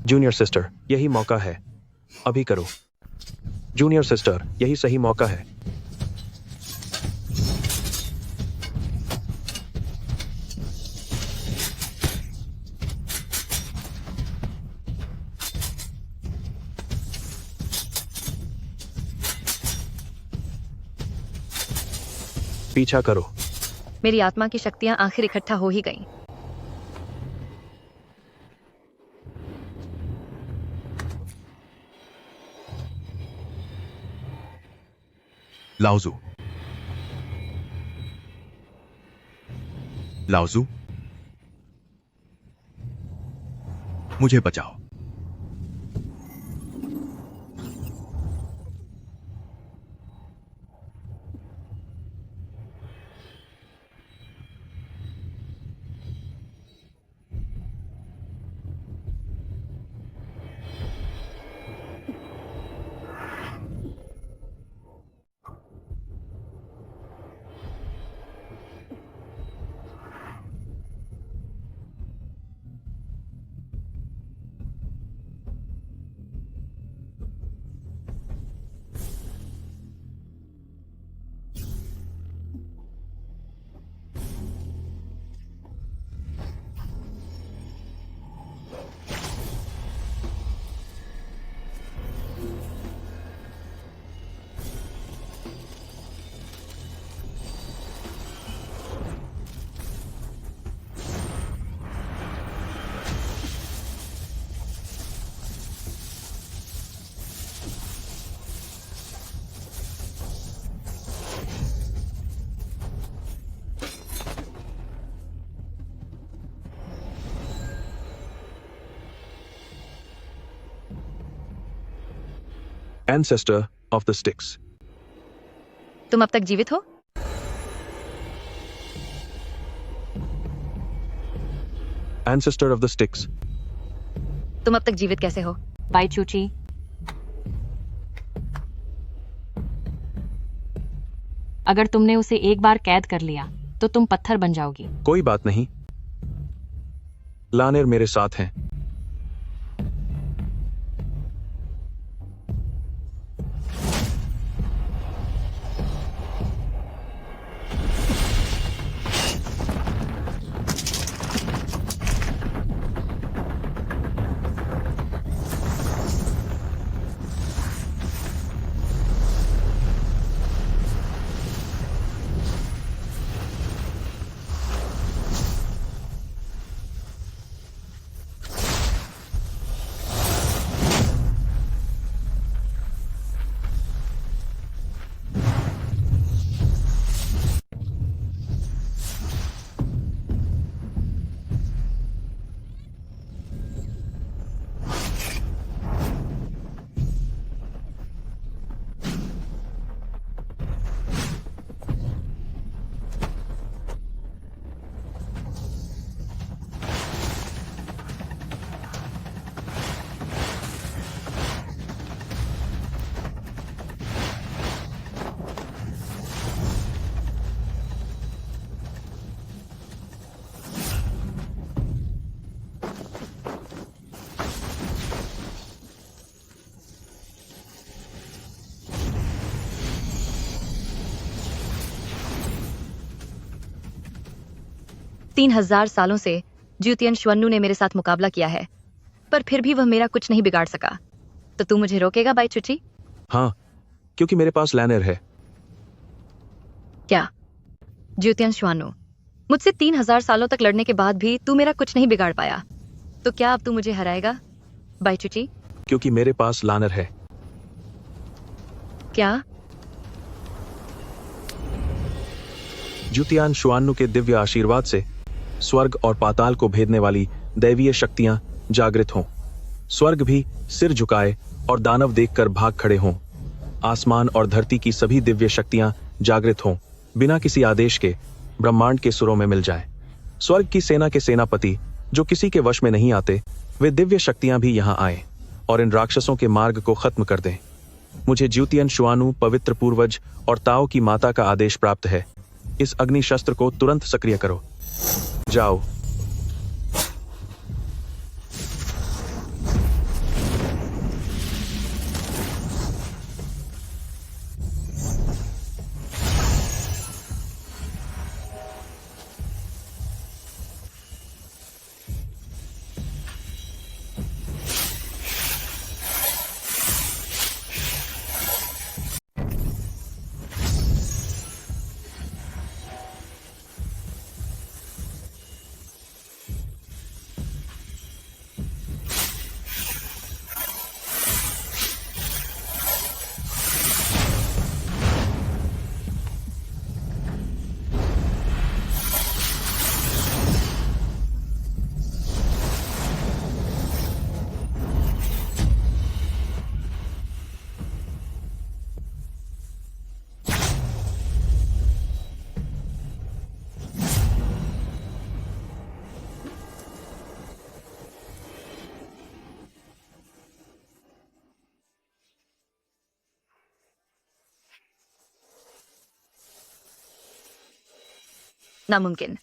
जूनियर सिस्टर, यही मौका है, अभी करो। जूनियर सिस्टर, यही सही मौका है। पीछा करो। मेरी आत्मा की शक्तियां आखिर इकट्ठा हो ही गईं। लाओजू, लाओजू, मुझे बचाओ। Ancestor of the Styx. तुम अब तक जीवित हो? Ancestor of the Styx. तुम अब तक जीवित कैसे हो? बाई चूची, अगर तुमने उसे एक बार कैद कर लिया तो तुम पत्थर बन जाओगी। कोई बात नहीं, लानेर मेरे साथ हैं। तीन 1000 सालों से ज्यूतियन श्वन्नु ने मेरे साथ मुकाबला किया है, पर फिर भी वह मेरा कुछ नहीं बिगाड़ सका। तो तू मुझे रोकेगा बाई चुची? हाँ, क्योंकि मेरे पास लैनर है। क्या ज्यूतियन श्वन्नु, मुझसे 3000 सालों तक लड़ने के बाद भी तू मेरा कुछ नहीं बिगाड़ पाया, तो क्या अब तू मुझे हराएगा बाई चुची? क्योंकि मेरे पास लानर है। क्या? ज्यूतियान शुआन्नु के दिव्य आशीर्वाद से स्वर्ग और पाताल को भेदने वाली दैवीय शक्तियां जागृत हों, स्वर्ग भी सिर झुकाए और दानव देखकर भाग खड़े हों, आसमान और धरती की सभी दिव्य शक्तियां जागृत हों, बिना किसी आदेश के ब्रह्मांड के सुरों में मिल जाए। स्वर्ग की सेना के सेनापति जो किसी के वश में नहीं आते, वे दिव्य शक्तियां भी यहां आए और इन राक्षसों के मार्ग को खत्म कर दें। मुझे ज्यूतियन शुआन्नु पवित्र पूर्वज और ताओ की माता का आदेश प्राप्त है। इस अग्नि शस्त्र को तुरंत सक्रिय करो। जाओ। नामुमकिन,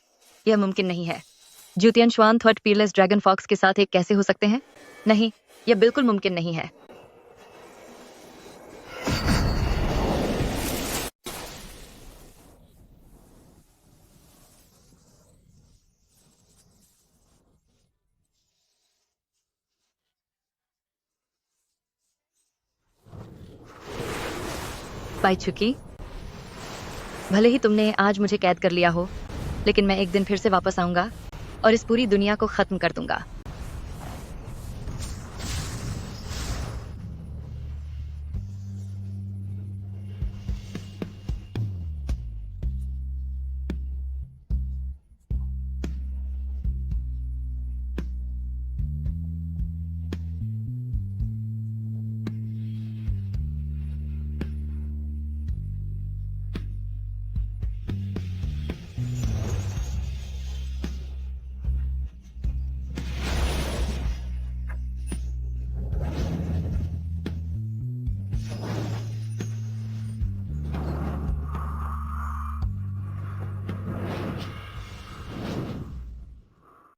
यह मुमकिन नहीं है। ज्यूतियन श्वान थ्वट पीरलेस ड्रैगन फॉक्स के साथ एक कैसे हो सकते हैं? नहीं, यह बिल्कुल मुमकिन नहीं है। बाइचुकी, भले ही तुमने आज मुझे कैद कर लिया हो, लेकिन मैं एक दिन फिर से वापस आऊंगा और इस पूरी दुनिया को खत्म कर दूंगा।